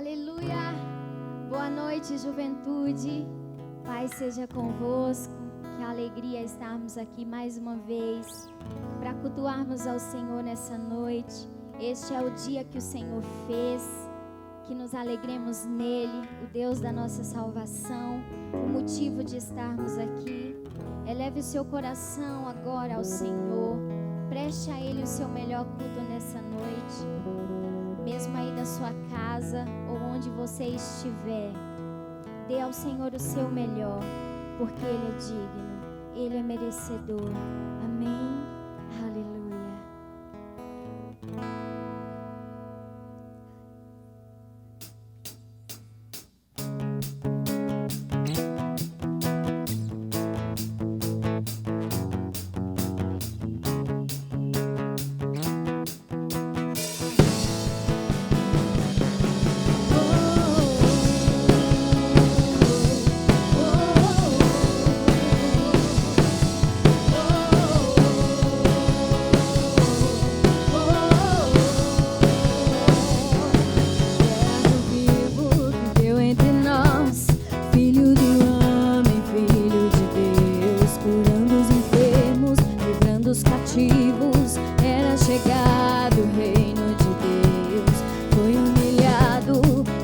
Aleluia! Boa noite, juventude. Paz seja convosco. Que alegria estarmos aqui mais uma vez para cultuarmos ao Senhor nessa noite. Este é o dia que o Senhor fez. Que nos alegremos nele, o Deus da nossa salvação, o motivo de estarmos aqui. Eleve o seu coração agora ao Senhor. Preste a Ele o seu melhor culto nessa noite. Mesmo aí da sua casa ou onde você estiver, dê ao Senhor o seu melhor, porque Ele é digno, Ele é merecedor. Amém? Aleluia.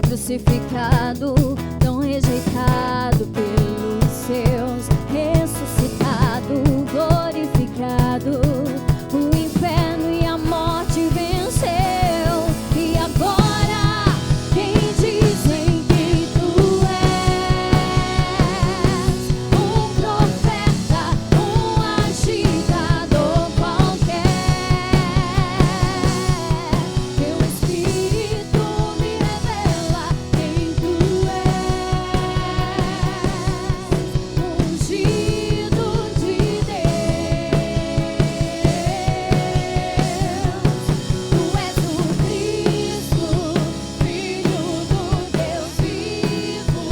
Crucificado, tão rejeitado pelos seus, ressuscitado, glorificado, o inferno e a morte venceu. E agora, quem dizem que tu és? Um profeta, um agitador qualquer. Teu Espírito me revela quem tu és, ungido de Deus. Tu és o Cristo, Filho do Deus vivo.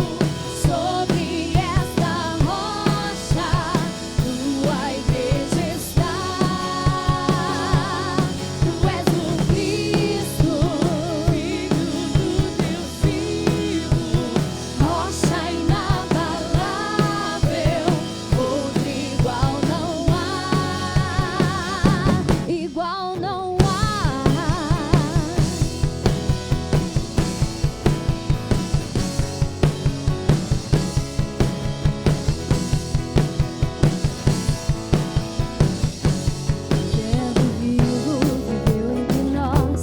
Sobre esta rocha, tua igreja está. Tu és o Cristo, Filho do Deus vivo, rocha inabalável, outro igual não há, igual não há. Verbo vivo viveu entre nós,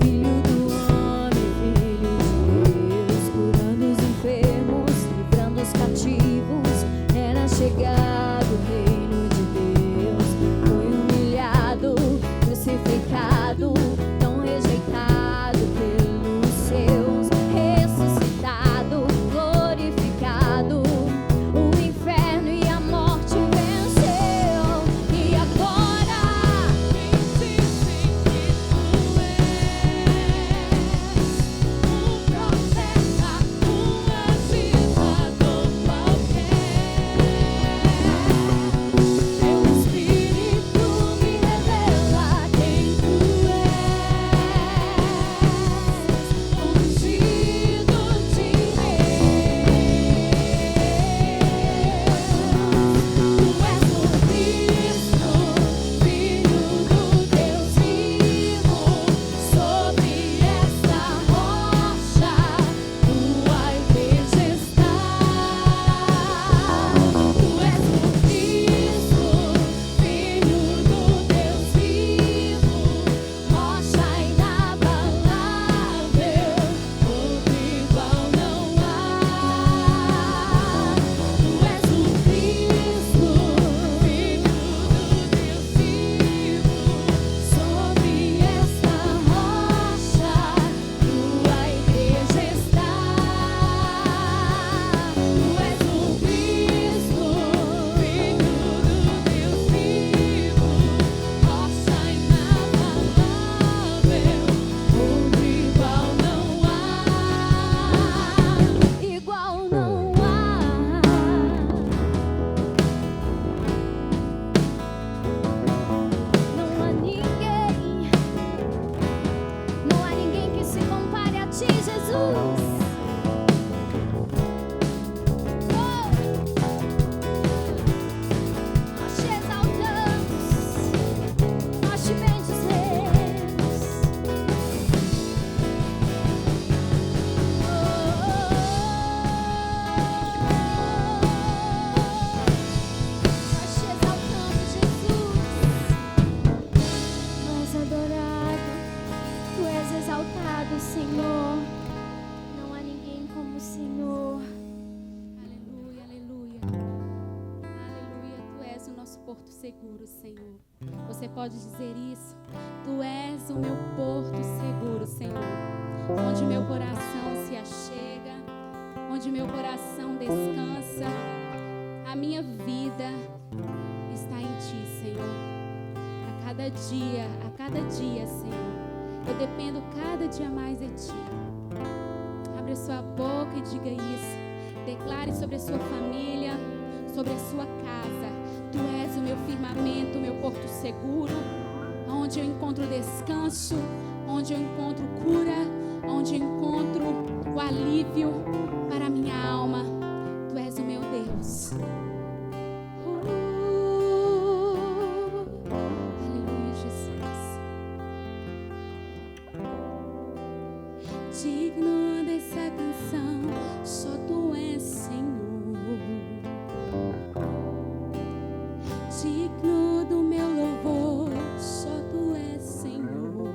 Filho do homem, Filho de Deus, curando os enfermos, livrando os cativos. Era chegado o reino de Deus, foi humilhado, crucificado, tão rejeitado pelos seus, ressuscitado, glorificado, o inferno e a morte venceu. E agora, quem dizem que tu és? Um profeta, um agitador qualquer. Teu Espírito me revela quem tu és, ungido de Deus. Tu és o Cristo, Filho do Deus vivo. Sobre esta rocha, tua igreja está. Tu és o Cristo, Filho do Deus vivo, rocha inabalável, outro igual não há. Tu és o Cristo, Filho do Deus vivo, sobre esta rocha, tua igreja está. Tu és o Cristo, Filho do Deus vivo, rocha inabalável, outro igual não há, igual não há. Não há ninguém que se compare a ti, Jesus. seguro, Senhor. Você pode dizer isso? Tu és o meu porto seguro, Senhor, onde meu coração se achega, onde meu coração descansa. A minha vida está em Ti, Senhor. A cada dia, Senhor, eu dependo cada dia mais de Ti. Abre a sua boca e diga isso. Declare sobre a sua família, sobre a sua casa. Tu és o meu firmamento, o meu porto seguro, onde eu encontro descanso, onde eu encontro cura, onde eu encontro o alívio para a minha alma. Tu és o meu Deus. Aleluia, Jesus. Digno dessa canção, só Tu és, Senhor. Digno do meu louvor, só Tu és, Senhor.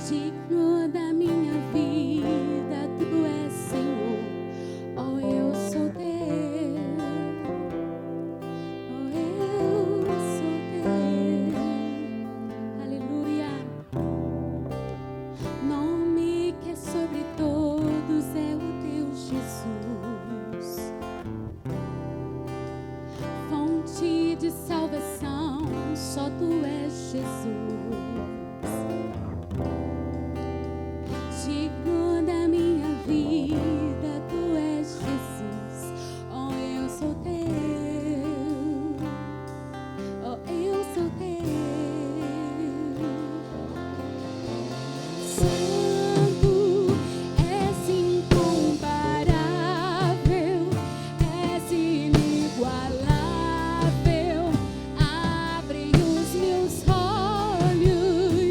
Digno da minha vida, Tu és, Senhor. Oh, eu sou Teu. Oh, eu sou Teu. Aleluia. Nome que é sobre todos é o Teu Jesus. Fonte de salvação, só Tu és, Jesus. Digno da minha vida, Tu és, Jesus. Oh, eu sou Teu. Oh, eu sou Teu. Santo, és incomparável, és inigualável. Abre os meus olhos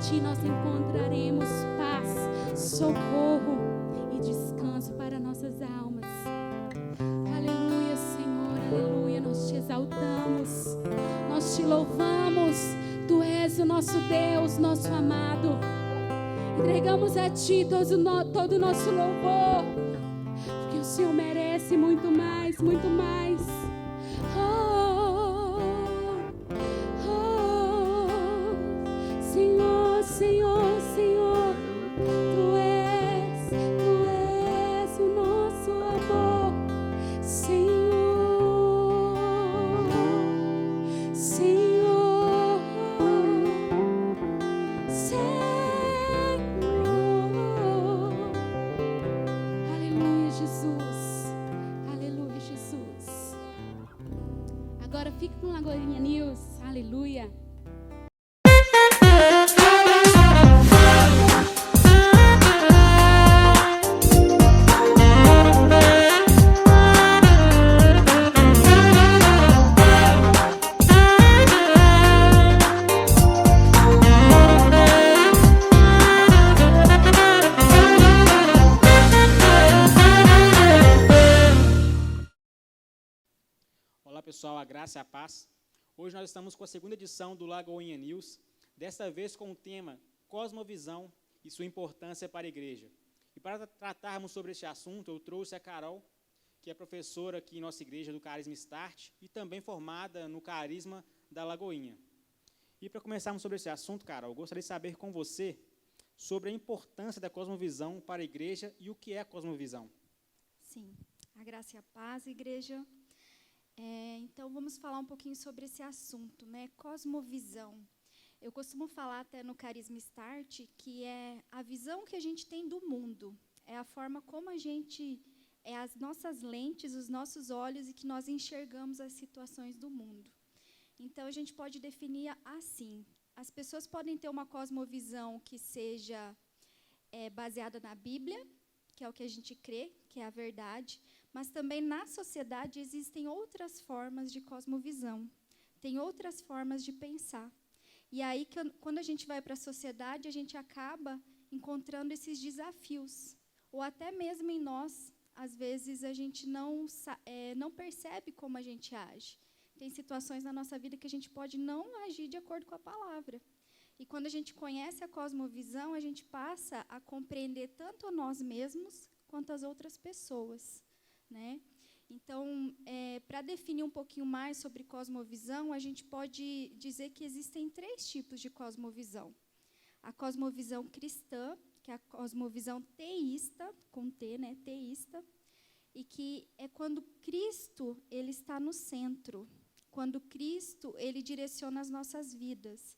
Ti nós encontraremos paz, socorro e descanso para nossas almas. Aleluia, Senhor, aleluia. Nós Te exaltamos, nós Te louvamos. Tu és o nosso Deus, nosso amado. Entregamos a Ti todo o nosso louvor, porque o Senhor merece muito mais, muito mais. Senhor, Senhor, Senhor, Tu és o nosso amor. Senhor, Senhor, Senhor. Aleluia, Jesus. Aleluia, Jesus. Agora fique com Lagoinha News. Aleluia. Olá pessoal, a graça e a paz. Hoje nós estamos com a segunda edição do Lagoinha News, desta vez com o tema Cosmovisão e sua importância para a igreja. E para tratarmos sobre este assunto, eu trouxe a Carol, que é professora aqui em nossa igreja do Carisma Start e também formada no Carisma da Lagoinha. E para começarmos sobre esse assunto, Carol, eu gostaria de saber com você sobre a importância da cosmovisão para a igreja e o que é a cosmovisão. Sim, a graça e a paz, igreja. Então, vamos falar um pouquinho sobre esse assunto, né? Cosmovisão. Eu costumo falar até no Carisma Start que é a visão que a gente tem do mundo, é a forma como a gente, é as nossas lentes, os nossos olhos e que nós enxergamos as situações do mundo. Então, a gente pode definir assim: as pessoas podem ter uma cosmovisão que seja baseada na Bíblia, que é o que a gente crê, que é a verdade, mas também na sociedade existem outras formas de cosmovisão, tem outras formas de pensar. E aí, quando a gente vai para a sociedade, a gente acaba encontrando esses desafios, ou até mesmo em nós, às vezes a gente não percebe como a gente age. Tem situações na nossa vida que a gente pode não agir de acordo com a palavra. E quando a gente conhece a cosmovisão, a gente passa a compreender tanto a nós mesmos quanto as outras pessoas, né? Então, para definir um pouquinho mais sobre cosmovisão, a gente pode dizer que existem 3 tipos de cosmovisão. A cosmovisão cristã, que é a cosmovisão teísta, com T, né, teísta, e que é quando Cristo ele está no centro, quando Cristo ele direciona as nossas vidas.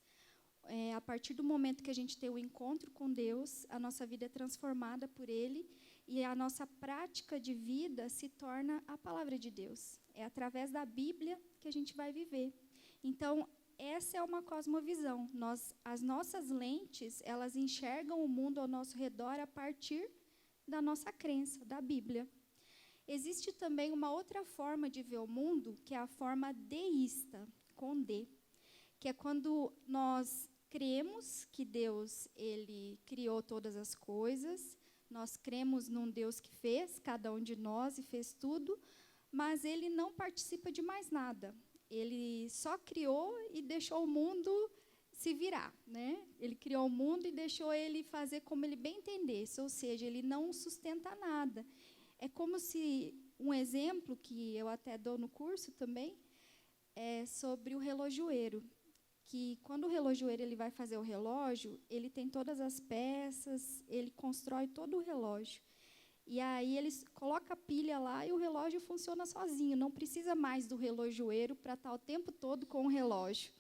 A partir do momento que a gente tem o encontro com Deus, a nossa vida é transformada por Ele e a nossa prática de vida se torna a palavra de Deus. É através da Bíblia que a gente vai viver. Então, essa é uma cosmovisão. As nossas lentes, elas enxergam o mundo ao nosso redor a partir da nossa crença, da Bíblia. Existe também uma outra forma de ver o mundo, que é a forma deísta, com D, que é quando nós cremos que Deus ele criou todas as coisas, nós cremos num Deus que fez cada um de nós e fez tudo, mas Ele não participa de mais nada. Ele só criou e deixou o mundo se virar, né? Ele criou o mundo e deixou ele fazer como ele bem entendesse, ou seja, Ele não sustenta nada. É como se, um exemplo que eu até dou no curso também, é sobre o relojoeiro, que quando o relojoeiro ele vai fazer o relógio, ele tem todas as peças, ele constrói todo o relógio. E aí ele coloca a pilha lá e o relógio funciona sozinho, não precisa mais do relojoeiro para estar o tempo todo com o relógio.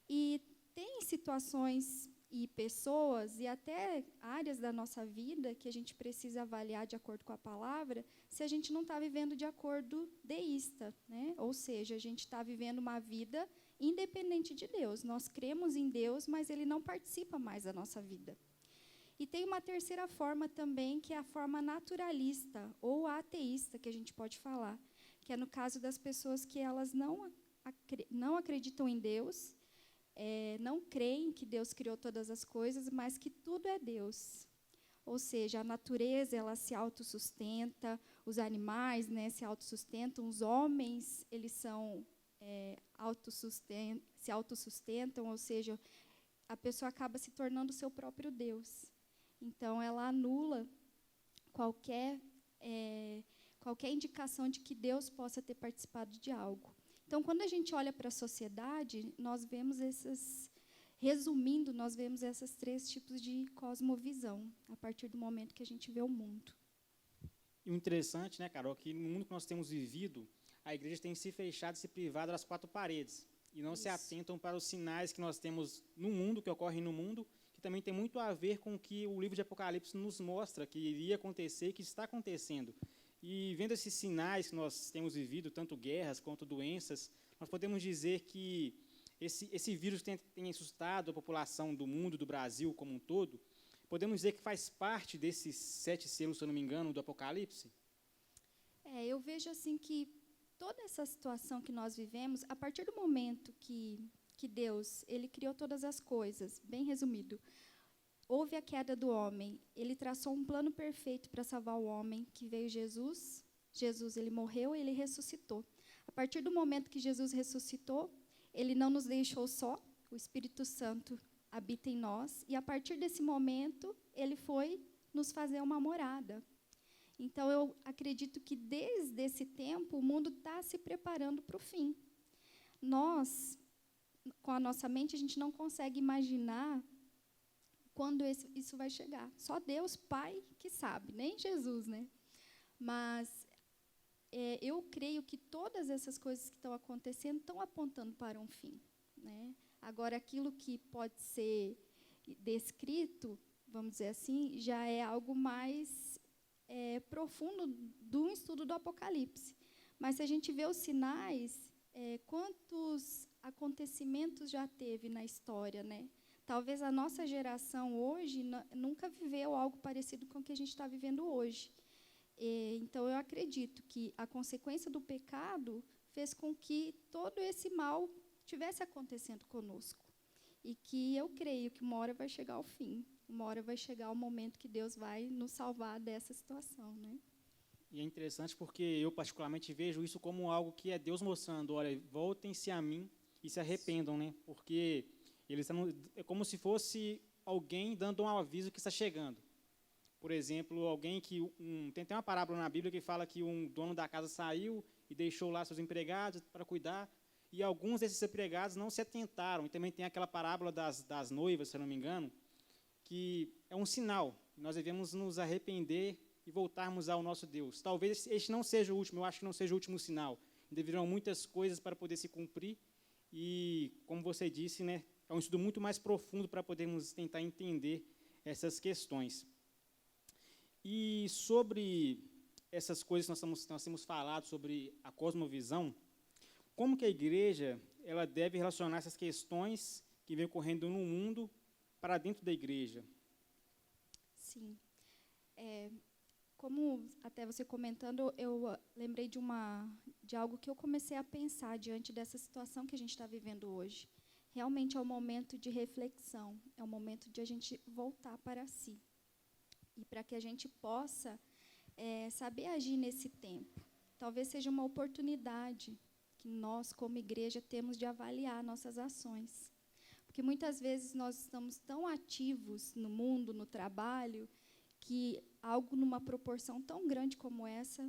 E tem situações e pessoas e até áreas da nossa vida que a gente precisa avaliar de acordo com a palavra, se a gente não está vivendo de acordo deísta, né? Ou seja, a gente está vivendo uma vida independente de Deus. Nós cremos em Deus, mas Ele não participa mais da nossa vida. E tem uma terceira forma também, que é a forma naturalista ou ateísta, que a gente pode falar, que é no caso das pessoas que elas não acreditam em Deus, não creem que Deus criou todas as coisas, mas que tudo é Deus. Ou seja, a natureza ela se autossustenta, os animais, né, se autossustentam, os homens eles se autossustentam, ou seja, a pessoa acaba se tornando seu próprio Deus. Então, ela anula qualquer indicação de que Deus possa ter participado de algo. Então, quando a gente olha para a sociedade, nós vemos nós vemos esses 3 tipos de cosmovisão, a partir do momento que a gente vê o mundo. E o interessante, né, Carol, que no mundo que nós temos vivido, a igreja tem se fechado e se privado das 4 paredes, e não se atentam para os sinais que nós temos no mundo, que ocorrem no mundo, que também tem muito a ver com o que o livro de Apocalipse nos mostra, que iria acontecer, que está acontecendo. E vendo esses sinais que nós temos vivido, tanto guerras quanto doenças, nós podemos dizer que esse vírus tem assustado a população do mundo, do Brasil como um todo. Podemos dizer que faz parte desses 7 selos, se eu não me engano, do Apocalipse? Eu vejo assim que toda essa situação que nós vivemos, a partir do momento que Deus ele criou todas as coisas, bem resumido, houve a queda do homem, ele traçou um plano perfeito para salvar o homem, que veio Jesus. Jesus, ele morreu e ele ressuscitou. A partir do momento que Jesus ressuscitou, ele não nos deixou só, o Espírito Santo habita em nós, e a partir desse momento, ele foi nos fazer uma morada. Então, eu acredito que desde esse tempo, o mundo está se preparando para o fim. Nós, com a nossa mente, a gente não consegue imaginar quando isso vai chegar. Só Deus, Pai, que sabe, nem Jesus, né? Mas eu creio que todas essas coisas que estão acontecendo estão apontando para um fim, né? Agora, aquilo que pode ser descrito, vamos dizer assim, já é algo mais profundo do estudo do Apocalipse. Mas se a gente vê os sinais, quantos acontecimentos já teve na história, né? Talvez a nossa geração hoje nunca viveu algo parecido com o que a gente está vivendo hoje. Então, eu acredito que a consequência do pecado fez com que todo esse mal estivesse acontecendo conosco. E que eu creio que uma hora vai chegar ao fim. Uma hora vai chegar o momento que Deus vai nos salvar dessa situação, né? E é interessante porque eu, particularmente, vejo isso como algo que é Deus mostrando, olha, voltem-se a mim e se arrependam, né? Porque é como se fosse alguém dando um aviso que está chegando. Por exemplo, alguém que... tem até uma parábola na Bíblia que fala que um dono da casa saiu e deixou lá seus empregados para cuidar, e alguns desses empregados não se atentaram. E também tem aquela parábola das noivas, se eu não me engano, que é um sinal. Nós devemos nos arrepender e voltarmos ao nosso Deus. Talvez este não seja o último, eu acho que não seja o último sinal. Deverão muitas coisas para poder se cumprir, e, como você disse, né, é um estudo muito mais profundo para podermos tentar entender essas questões. E sobre essas coisas que nós temos falado, sobre a cosmovisão, como que a igreja ela deve relacionar essas questões que vêm ocorrendo no mundo para dentro da igreja? Sim. Como até você comentando, eu lembrei de algo que eu comecei a pensar diante dessa situação que a gente está vivendo hoje. Realmente é um momento de reflexão, é um momento de a gente voltar para si. E para que a gente possa saber agir nesse tempo. Talvez seja uma oportunidade que nós, como igreja, temos de avaliar nossas ações. Porque muitas vezes nós estamos tão ativos no mundo, no trabalho, que algo numa proporção tão grande como essa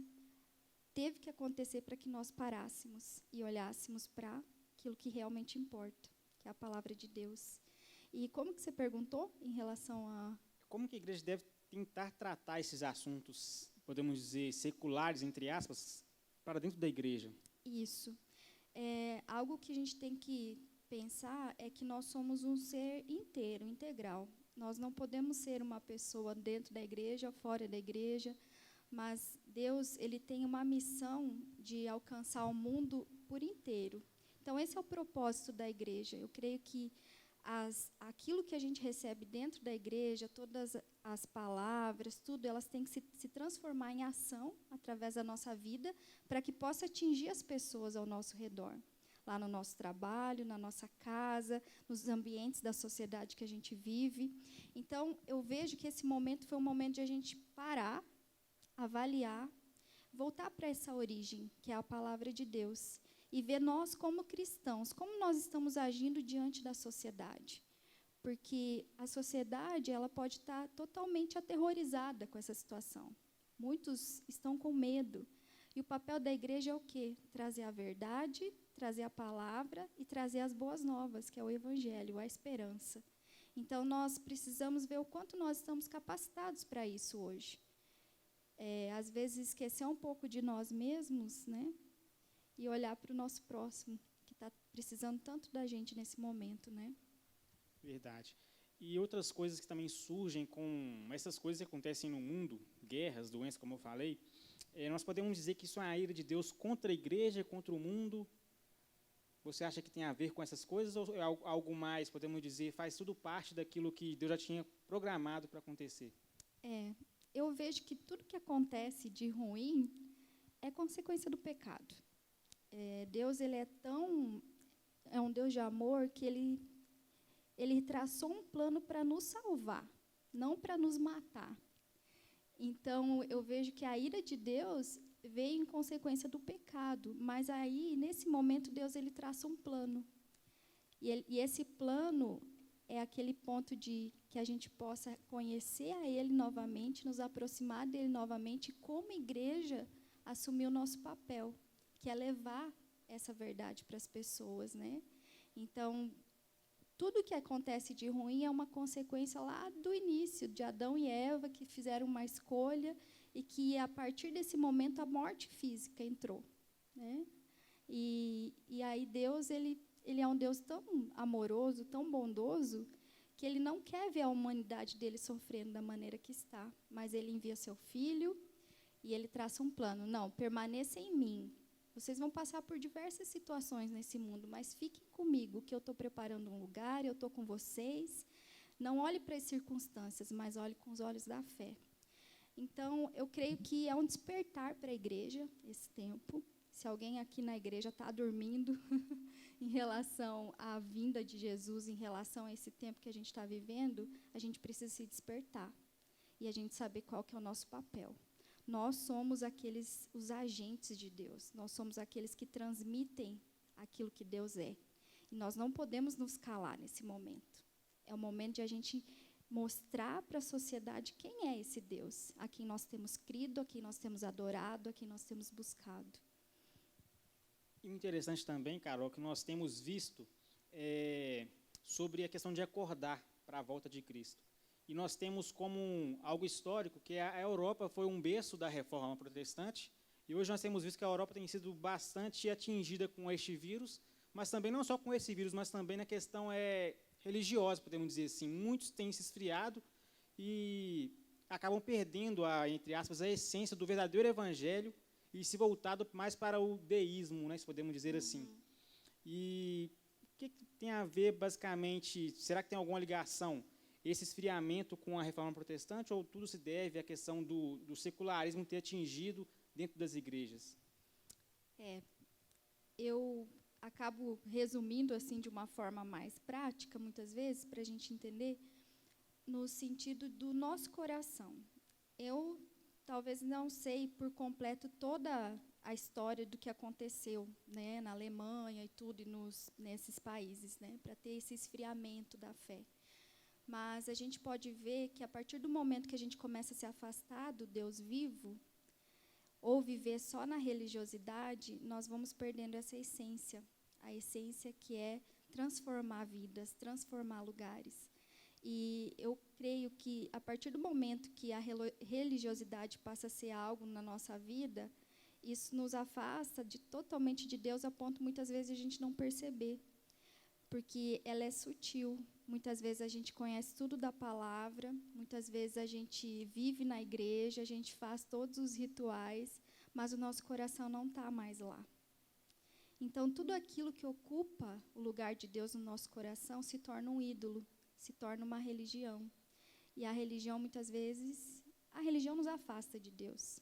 teve que acontecer para que nós parássemos e olhássemos para aquilo que realmente importa, que é a palavra de Deus. E como que você perguntou em relação a... Como que a igreja deve tentar tratar esses assuntos, podemos dizer, seculares, entre aspas, para dentro da igreja? Isso. Algo que a gente tem que pensar é que nós somos um ser inteiro, integral. Nós não podemos ser uma pessoa dentro da igreja, fora da igreja, mas Deus ele tem uma missão de alcançar o mundo por inteiro. Então, esse é o propósito da igreja. Eu creio que aquilo que a gente recebe dentro da igreja, todas as palavras, tudo, elas têm que se transformar em ação através da nossa vida para que possa atingir as pessoas ao nosso redor. lá no nosso trabalho, na nossa casa, nos ambientes da sociedade que a gente vive. Então, eu vejo que esse momento foi um momento de a gente parar, avaliar, voltar para essa origem, que é a palavra de Deus, e ver nós como cristãos, como nós estamos agindo diante da sociedade. Porque a sociedade ela pode estar totalmente aterrorizada com essa situação. Muitos estão com medo. E o papel da igreja é o quê? Trazer a verdade, trazer a palavra e trazer as boas novas, que é o evangelho, a esperança. Então, nós precisamos ver o quanto nós estamos capacitados para isso hoje. Às vezes, esquecer um pouco de nós mesmos, né? E olhar para o nosso próximo, que está precisando tanto da gente nesse momento, né? Verdade. E outras coisas que também surgem com essas coisas que acontecem no mundo, guerras, doenças, como eu falei, nós podemos dizer que isso é a ira de Deus contra a igreja, contra o mundo. Você acha que tem a ver com essas coisas ou é algo mais, podemos dizer, faz tudo parte daquilo que Deus já tinha programado para acontecer? Eu vejo que tudo que acontece de ruim é consequência do pecado. Deus ele é um Deus de amor que ele traçou um plano para nos salvar, não para nos matar. Então, eu vejo que a ira de Deus veio em consequência do pecado, mas aí, nesse momento, Deus ele traça um plano. E esse plano é aquele ponto de que a gente possa conhecer a Ele novamente, nos aproximar dEle novamente, e como igreja, assumir o nosso papel, que é levar essa verdade para as pessoas, né? Então, tudo que acontece de ruim é uma consequência lá do início, de Adão e Eva, que fizeram uma escolha e que, a partir desse momento, a morte física entrou, né? E aí Deus ele é um Deus tão amoroso, tão bondoso, que Ele não quer ver a humanidade dele sofrendo da maneira que está, mas Ele envia seu Filho e Ele traça um plano. Não, permaneça em mim. Vocês vão passar por diversas situações nesse mundo, mas fiquem comigo, que eu estou preparando um lugar, eu estou com vocês. Não olhe para as circunstâncias, mas olhe com os olhos da fé. Então, eu creio que é um despertar para a igreja, esse tempo. Se alguém aqui na igreja está dormindo em relação à vinda de Jesus, em relação a esse tempo que a gente está vivendo, a gente precisa se despertar e a gente saber qual que é o nosso papel. Nós somos os agentes de Deus. Nós somos aqueles que transmitem aquilo que Deus é. E nós não podemos nos calar nesse momento. É o momento de a gente mostrar para a sociedade quem é esse Deus, a quem nós temos crido, a quem nós temos adorado, a quem nós temos buscado. E o interessante também, Carol, que nós temos visto sobre a questão de acordar para a volta de Cristo. E nós temos como algo histórico que a Europa foi um berço da reforma protestante, e hoje nós temos visto que a Europa tem sido bastante atingida com este vírus, mas também não só com esse vírus, mas também na questão religiosa, podemos dizer assim. Muitos têm se esfriado e acabam perdendo, entre aspas, a essência do verdadeiro evangelho e se voltado mais para o deísmo, né, se podemos dizer assim. E o que tem a ver, basicamente, será que tem alguma ligação esse esfriamento com a reforma protestante, ou tudo se deve à questão do secularismo ter atingido dentro das igrejas? Eu acabo resumindo assim de uma forma mais prática, muitas vezes, para a gente entender, no sentido do nosso coração. Eu talvez não sei por completo toda a história do que aconteceu, né, na Alemanha e tudo, e nesses países, né, para ter esse esfriamento da fé. Mas a gente pode ver que, a partir do momento que a gente começa a se afastar do Deus vivo, ou viver só na religiosidade, nós vamos perdendo essa essência, a essência que é transformar vidas, transformar lugares. E eu creio que, a partir do momento que a religiosidade passa a ser algo na nossa vida, isso nos afasta totalmente de Deus, a ponto, muitas vezes, a gente não perceber, porque ela é sutil. Muitas vezes a gente conhece tudo da palavra, muitas vezes a gente vive na igreja, a gente faz todos os rituais, mas o nosso coração não está mais lá. Então, tudo aquilo que ocupa o lugar de Deus no nosso coração se torna um ídolo, se torna uma religião. E a religião, muitas vezes, a religião nos afasta de Deus.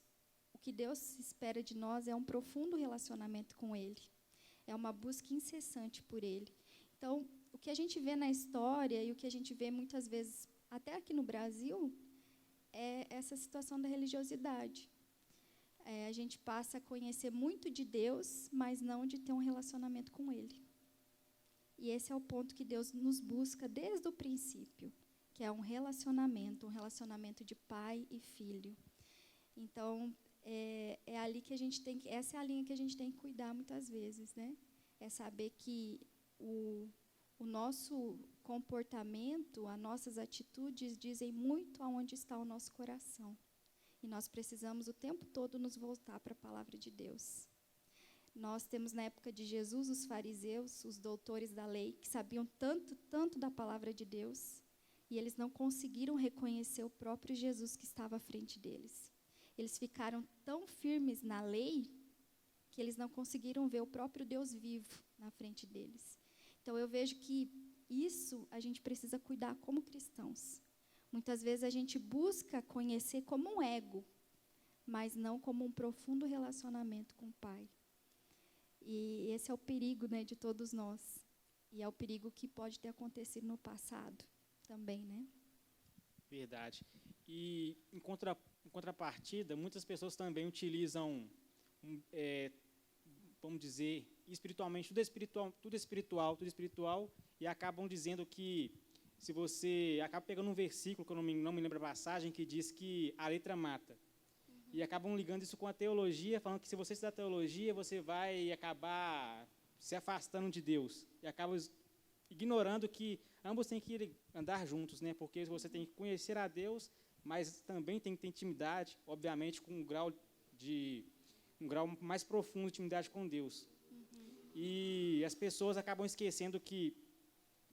O que Deus espera de nós é um profundo relacionamento com Ele. É uma busca incessante por Ele. Então, o que a gente vê na história e o que a gente vê muitas vezes, até aqui no Brasil, é essa situação da religiosidade. A gente passa a conhecer muito de Deus, mas não de ter um relacionamento com Ele. E esse é o ponto que Deus nos busca desde o princípio, que é um relacionamento de pai e filho. Então, é ali que a gente tem que, essa é a linha que a gente tem que cuidar muitas vezes, né? É saber que o nosso comportamento, as nossas atitudes dizem muito aonde está o nosso coração. E nós precisamos o tempo todo nos voltar para a palavra de Deus. Nós temos na época de Jesus os fariseus, os doutores da lei, que sabiam tanto da palavra de Deus, e eles não conseguiram reconhecer o próprio Jesus que estava à frente deles. Eles ficaram tão firmes na lei que eles não conseguiram ver o próprio Deus vivo na frente deles. Então, eu vejo que isso a gente precisa cuidar como cristãos. Muitas vezes a gente busca conhecer como um ego, mas não como um profundo relacionamento com o Pai. E esse é o perigo, né, de todos nós. E é o perigo que pode ter acontecido no passado também, né? Verdade. E, em contrapartida, muitas pessoas também utilizam, vamos dizer, espiritualmente, tudo espiritual, e acabam dizendo que, se você acaba pegando um versículo, que eu não me lembro a passagem, que diz que a letra mata. E acabam ligando isso com a teologia, falando que se você estudar teologia, você vai acabar se afastando de Deus. E acabam ignorando que ambos têm que andar juntos, né? Porque você tem que conhecer a Deus, mas também tem que ter intimidade, obviamente, com um grau mais profundo de intimidade com Deus. E as pessoas acabam esquecendo que,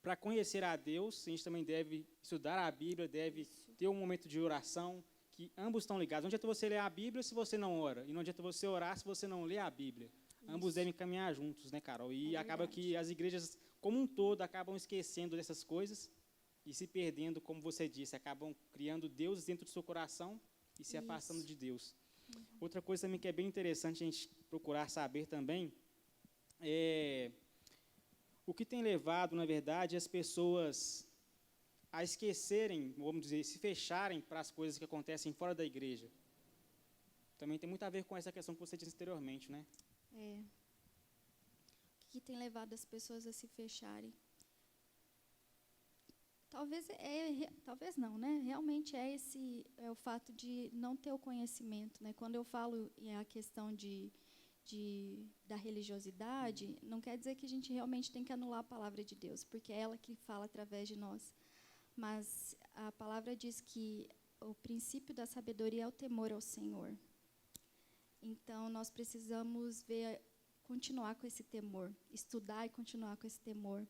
para conhecer a Deus, a gente também deve estudar a Bíblia, deve ter um momento de oração, que ambos estão ligados. Não adianta você ler a Bíblia se você não ora, e não adianta você orar se você não lê a Bíblia. Isso. Ambos devem caminhar juntos, né, Carol? E acaba que as igrejas, como um todo, acabam esquecendo dessas coisas e se perdendo, como você disse, acabam criando deuses dentro do seu coração e se afastando de Deus. Outra coisa também que é bem interessante a gente procurar saber também é o que tem levado, na verdade, as pessoas a esquecerem, vamos dizer, se fecharem para as coisas que acontecem fora da igreja. Também tem muito a ver com essa questão que você disse anteriormente, né? O que tem levado as pessoas a se fecharem? Talvez não, né? Realmente é o fato de não ter o conhecimento, né? Quando eu falo a questão da religiosidade, não quer dizer que a gente realmente tem que anular a palavra de Deus, porque é ela que fala através de nós. Mas a palavra diz que o princípio da sabedoria é o temor ao Senhor. Então, nós precisamos continuar com esse temor, estudar e continuar com esse temor.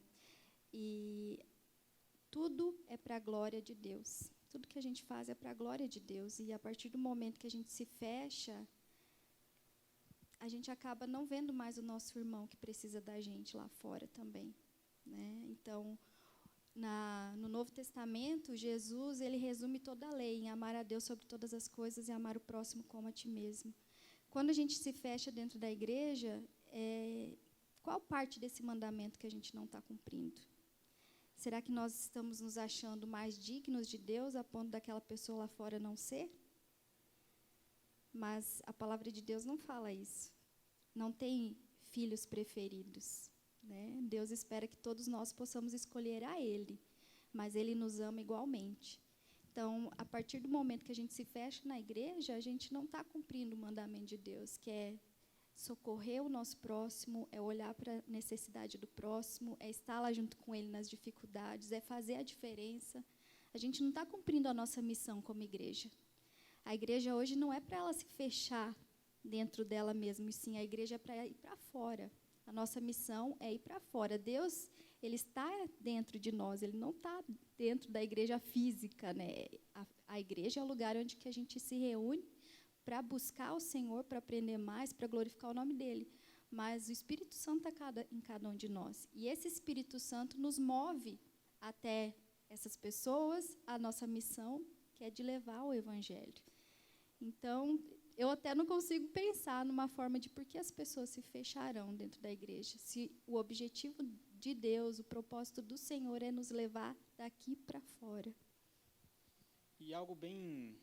E tudo é para a glória de Deus. Tudo que a gente faz é para a glória de Deus. E a partir do momento que a gente se fecha, a gente acaba não vendo mais o nosso irmão que precisa da gente lá fora também, né? Então, no Novo Testamento, Jesus ele resume toda a lei em amar a Deus sobre todas as coisas e amar o próximo como a ti mesmo. Quando a gente se fecha dentro da igreja, qual parte desse mandamento que a gente não está cumprindo? Será que nós estamos nos achando mais dignos de Deus a ponto daquela pessoa lá fora não ser? Mas a palavra de Deus não fala isso. Não tem filhos preferidos, né? Deus espera que todos nós possamos escolher a Ele, mas Ele nos ama igualmente. Então, a partir do momento que a gente se fecha na igreja, a gente não está cumprindo o mandamento de Deus, que é socorrer o nosso próximo, é olhar para a necessidade do próximo, é estar lá junto com ele nas dificuldades, é fazer a diferença. A gente não está cumprindo a nossa missão como igreja. A igreja hoje não é para ela se fechar dentro dela mesma, e sim, a igreja é para ir para fora. A nossa missão é ir para fora. Deus, Ele está dentro de nós, Ele não está dentro da igreja física, né? A igreja é o lugar onde que a gente se reúne para buscar o Senhor, para aprender mais, para glorificar o nome dEle. Mas o Espírito Santo está em cada um de nós. E esse Espírito Santo nos move até essas pessoas, a nossa missão, que é de levar o Evangelho. Então, eu até não consigo pensar numa forma de por que as pessoas se fecharão dentro da igreja, se o objetivo de Deus, o propósito do Senhor é nos levar daqui para fora. E algo bem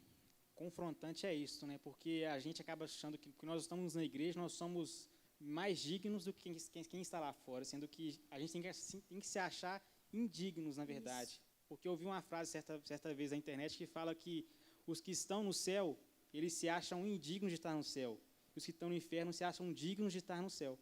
confrontante é isso, né? Porque a gente acaba achando que nós estamos na igreja, nós somos mais dignos do que quem está lá fora, sendo que a gente tem que se achar indignos, na verdade. Isso. Porque eu vi uma frase certa vez na internet que fala que os que estão no céu, eles se acham indignos de estar no céu. Os que estão no inferno se acham dignos de estar no céu.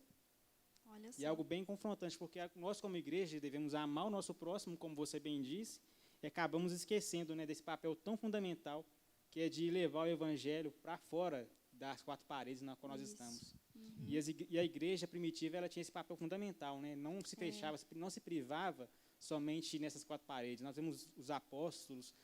Olha só. E é algo bem confrontante, porque nós, como igreja, devemos amar o nosso próximo, como você bem disse, e acabamos esquecendo, né, desse papel tão fundamental, que é de levar o evangelho para fora das quatro paredes na qual nós estamos. Uhum. E a igreja primitiva, ela tinha esse papel fundamental, né? Não se fechava, não se privava somente nessas quatro paredes. Nós vemos os apóstolos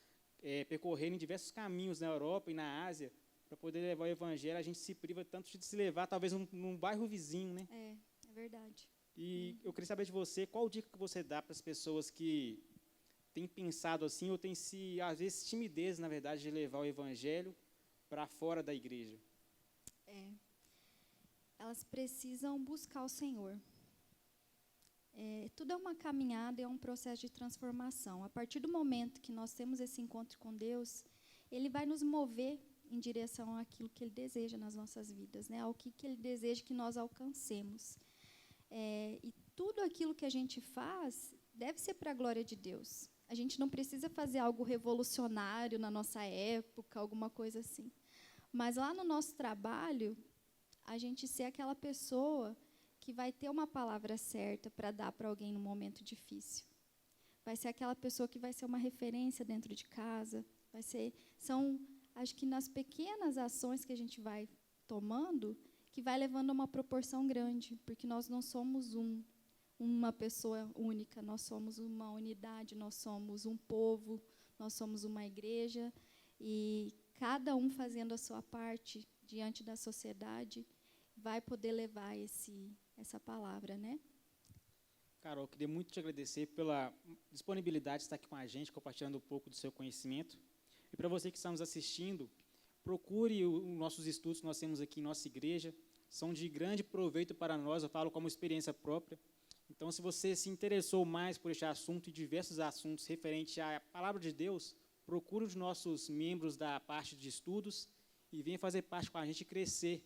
percorrerem diversos caminhos na Europa e na Ásia para poder levar o evangelho. A gente se priva tanto de se levar, talvez, num bairro vizinho, né? É verdade. E eu queria saber de você, qual dica que você dá para as pessoas que têm pensado assim, ou têm, às vezes, timidez, na verdade, de levar o evangelho para fora da igreja? Elas precisam buscar o Senhor. Tudo é uma caminhada, é um processo de transformação. A partir do momento que nós temos esse encontro com Deus, Ele vai nos mover em direção àquilo que Ele deseja nas nossas vidas, né? Ao que Ele deseja que nós alcancemos. E tudo aquilo que a gente faz deve ser para a glória de Deus. A gente não precisa fazer algo revolucionário na nossa época, alguma coisa assim. Mas lá no nosso trabalho, a gente ser aquela pessoa que vai ter uma palavra certa para dar para alguém num momento difícil. Vai ser aquela pessoa que vai ser uma referência dentro de casa. Acho que nas pequenas ações que a gente vai tomando, que vai levando a uma proporção grande, porque nós não somos uma pessoa única, nós somos uma unidade, nós somos um povo, nós somos uma igreja, e cada um fazendo a sua parte diante da sociedade vai poder levar essa palavra, né? Carol, eu queria muito te agradecer pela disponibilidade de estar aqui com a gente, compartilhando um pouco do seu conhecimento. E para você que está nos assistindo, procure os nossos estudos que nós temos aqui em nossa igreja, são de grande proveito para nós, eu falo como experiência própria. Então, se você se interessou mais por este assunto e diversos assuntos referentes à palavra de Deus, procure os nossos membros da parte de estudos e venha fazer parte com a gente e crescer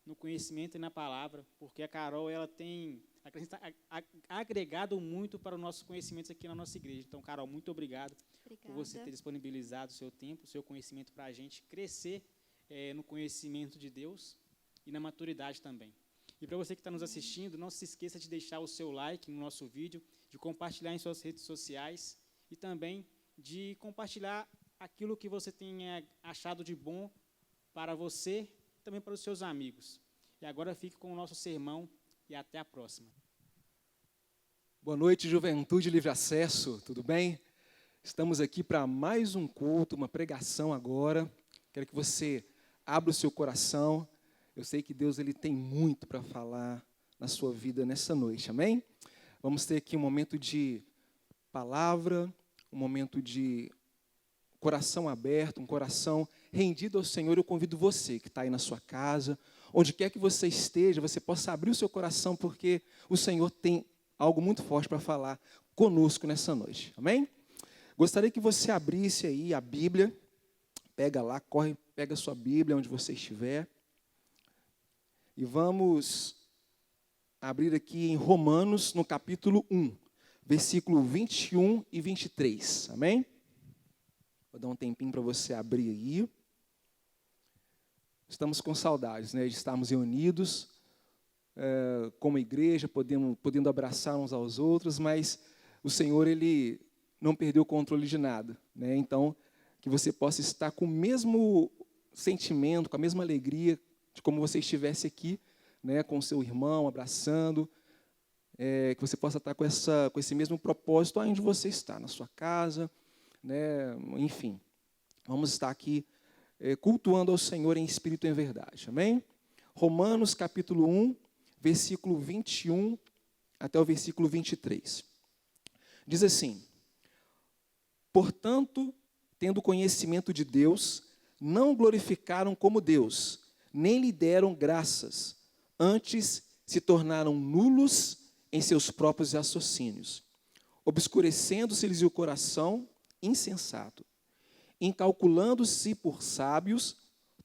no conhecimento e na palavra, porque a Carol ela tem agregado muito para os nossos conhecimentos aqui na nossa igreja. Então, Carol, muito obrigado por você ter disponibilizado o seu tempo, o seu conhecimento para a gente crescer no conhecimento de Deus e na maturidade também. E para você que está nos assistindo, não se esqueça de deixar o seu like no nosso vídeo, de compartilhar em suas redes sociais e também de compartilhar aquilo que você tenha achado de bom para você e também para os seus amigos. E agora fique com o nosso sermão e até a próxima. Boa noite, Juventude Livre Acesso, tudo bem? Estamos aqui para mais um culto, uma pregação agora. Quero que você abra o seu coração. Eu sei que Deus ele tem muito para falar na sua vida nessa noite, amém? Vamos ter aqui um momento de palavra, um momento de coração aberto, um coração rendido ao Senhor. Eu convido você que está aí na sua casa, onde quer que você esteja, você possa abrir o seu coração, porque o Senhor tem algo muito forte para falar conosco nessa noite, amém? Gostaria que você abrisse aí a Bíblia, pega lá, corre, pega a sua Bíblia onde você estiver, e vamos abrir aqui em Romanos, no capítulo 1, versículo 21 e 23, amém? Vou dar um tempinho para você abrir aí. Estamos com saudades, né, de estarmos reunidos como igreja, podendo abraçar uns aos outros, mas o Senhor, Ele não perdeu o controle de nada, né? Então, que você possa estar com o mesmo sentimento, com a mesma alegria, de como você estivesse aqui, né, com o seu irmão, abraçando, que você possa estar com esse mesmo propósito onde você está, na sua casa, né, enfim. Vamos estar aqui cultuando ao Senhor em espírito e em verdade, amém? Romanos capítulo 1, versículo 21 até o versículo 23. Diz assim: portanto, tendo conhecimento de Deus, não glorificaram como Deus, nem lhe deram graças, antes se tornaram nulos em seus próprios raciocínios, obscurecendo-se-lhes o coração insensato, incalculando-se por sábios,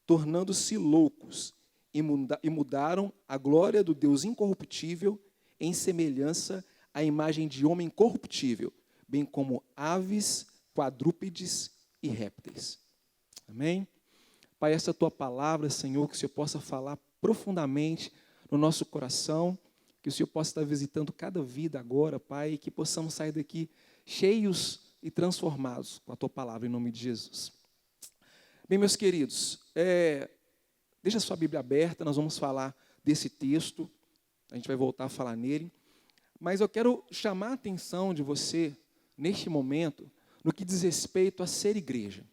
tornando-se loucos, e mudaram a glória do Deus incorruptível em semelhança à imagem de homem corruptível, bem como aves, quadrúpedes e répteis. Amém? Pai, essa tua palavra, Senhor, que o Senhor possa falar profundamente no nosso coração, que o Senhor possa estar visitando cada vida agora, Pai, e que possamos sair daqui cheios e transformados com a tua palavra, em nome de Jesus. Bem, meus queridos, deixa a sua Bíblia aberta, nós vamos falar desse texto, a gente vai voltar a falar nele, mas eu quero chamar a atenção de você, neste momento, no que diz respeito a ser igreja.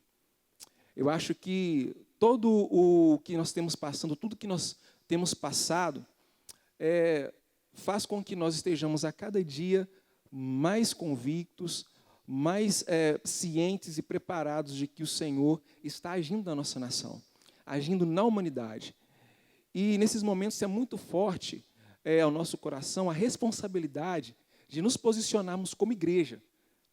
Eu acho que todo o que nós temos passando, tudo que nós temos passado, faz com que nós estejamos a cada dia mais convictos, mais cientes e preparados de que o Senhor está agindo na nossa nação, agindo na humanidade. E nesses momentos é muito forte ao nosso coração a responsabilidade de nos posicionarmos como igreja.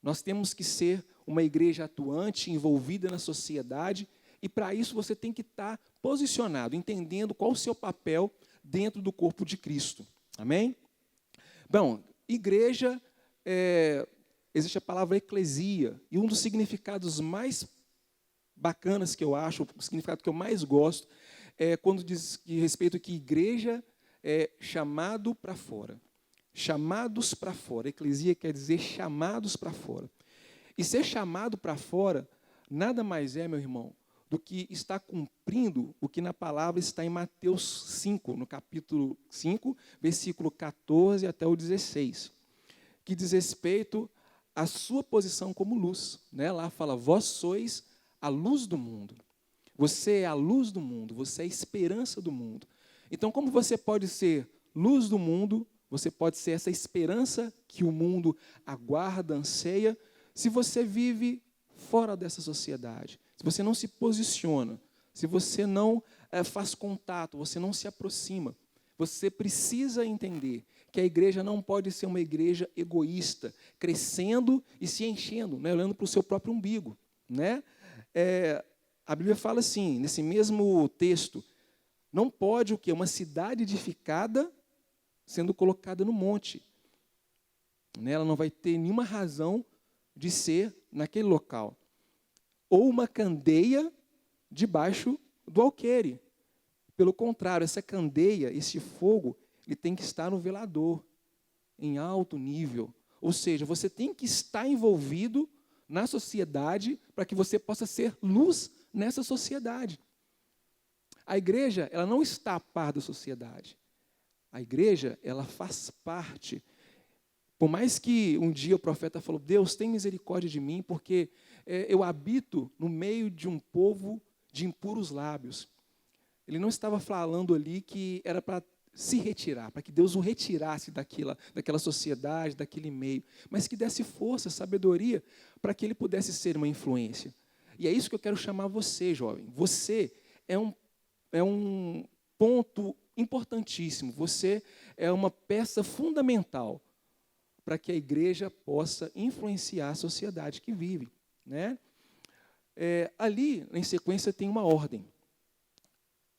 Nós temos que ser uma igreja atuante, envolvida na sociedade, e para isso você tem que estar posicionado, entendendo qual o seu papel dentro do corpo de Cristo. Amém? Bom, igreja, existe a palavra eclesia, e um dos significados mais bacanas que eu acho, o significado que eu mais gosto, é quando diz que respeito que igreja é chamado para fora. Chamados para fora. Eclesia quer dizer chamados para fora. E ser chamado para fora nada mais é, meu irmão, do que estar cumprindo o que na palavra está em Mateus 5, no capítulo 5, versículo 14 até o 16, que diz respeito à sua posição como luz. Né? Lá fala, vós sois a luz do mundo. Você é a luz do mundo, você é a esperança do mundo. Então, como você pode ser luz do mundo, você pode ser essa esperança que o mundo aguarda, anseia, se você vive fora dessa sociedade, se você não se posiciona, se você não faz contato, você não se aproxima. Você precisa entender que a igreja não pode ser uma igreja egoísta, crescendo e se enchendo, né, olhando para o seu próprio umbigo. Né? A Bíblia fala assim, nesse mesmo texto, não pode o quê? Uma cidade edificada sendo colocada no monte. Ela não vai ter nenhuma razão de ser naquele local. Ou uma candeia debaixo do alqueire. Pelo contrário, essa candeia, esse fogo, ele tem que estar no velador, em alto nível. Ou seja, você tem que estar envolvido na sociedade para que você possa ser luz nessa sociedade. A igreja, ela não está a par da sociedade. A igreja, ela faz parte. Por mais que um dia o profeta falou, Deus, tem misericórdia de mim, porque eu habito no meio de um povo de impuros lábios. Ele não estava falando ali que era para se retirar, para que Deus o retirasse daquela sociedade, daquele meio, mas que desse força, sabedoria, para que ele pudesse ser uma influência. E é isso que eu quero chamar você, jovem. Você é um ponto importantíssimo. Você é uma peça fundamental para que a igreja possa influenciar a sociedade que vive. Né? Ali, em sequência, tem uma ordem.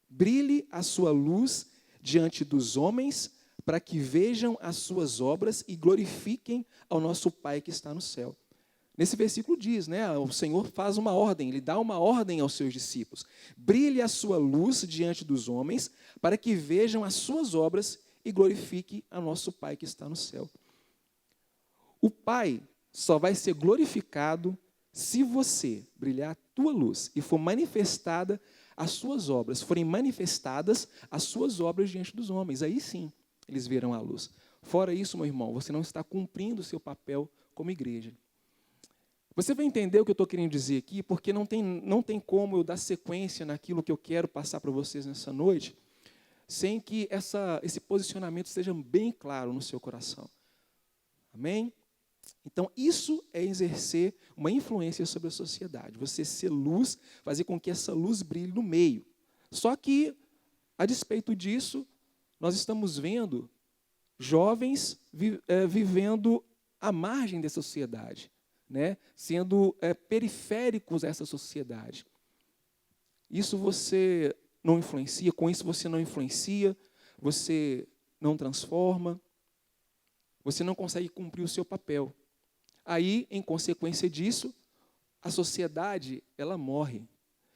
Brilhe a sua luz diante dos homens, para que vejam as suas obras e glorifiquem ao nosso Pai que está no céu. Nesse versículo diz, né, o Senhor faz uma ordem, Ele dá uma ordem aos seus discípulos. Brilhe a sua luz diante dos homens, para que vejam as suas obras e glorifiquem ao nosso Pai que está no céu. O Pai só vai ser glorificado se você brilhar a tua luz e for manifestada as suas obras, forem manifestadas as suas obras diante dos homens. Aí sim, eles verão a luz. Fora isso, meu irmão, você não está cumprindo o seu papel como igreja. Você vai entender o que eu estou querendo dizer aqui, porque não tem como eu dar sequência naquilo que eu quero passar para vocês nessa noite, sem que esse posicionamento seja bem claro no seu coração. Amém? Então, isso é exercer uma influência sobre a sociedade. Você ser luz, fazer com que essa luz brilhe no meio. Só que a despeito disso, nós estamos vendo jovens vivendo à margem da sociedade, né? Sendo periféricos a essa sociedade. Isso você não influencia, com isso você não influencia, você não transforma, você não consegue cumprir o seu papel. Aí, em consequência disso, a sociedade, ela morre.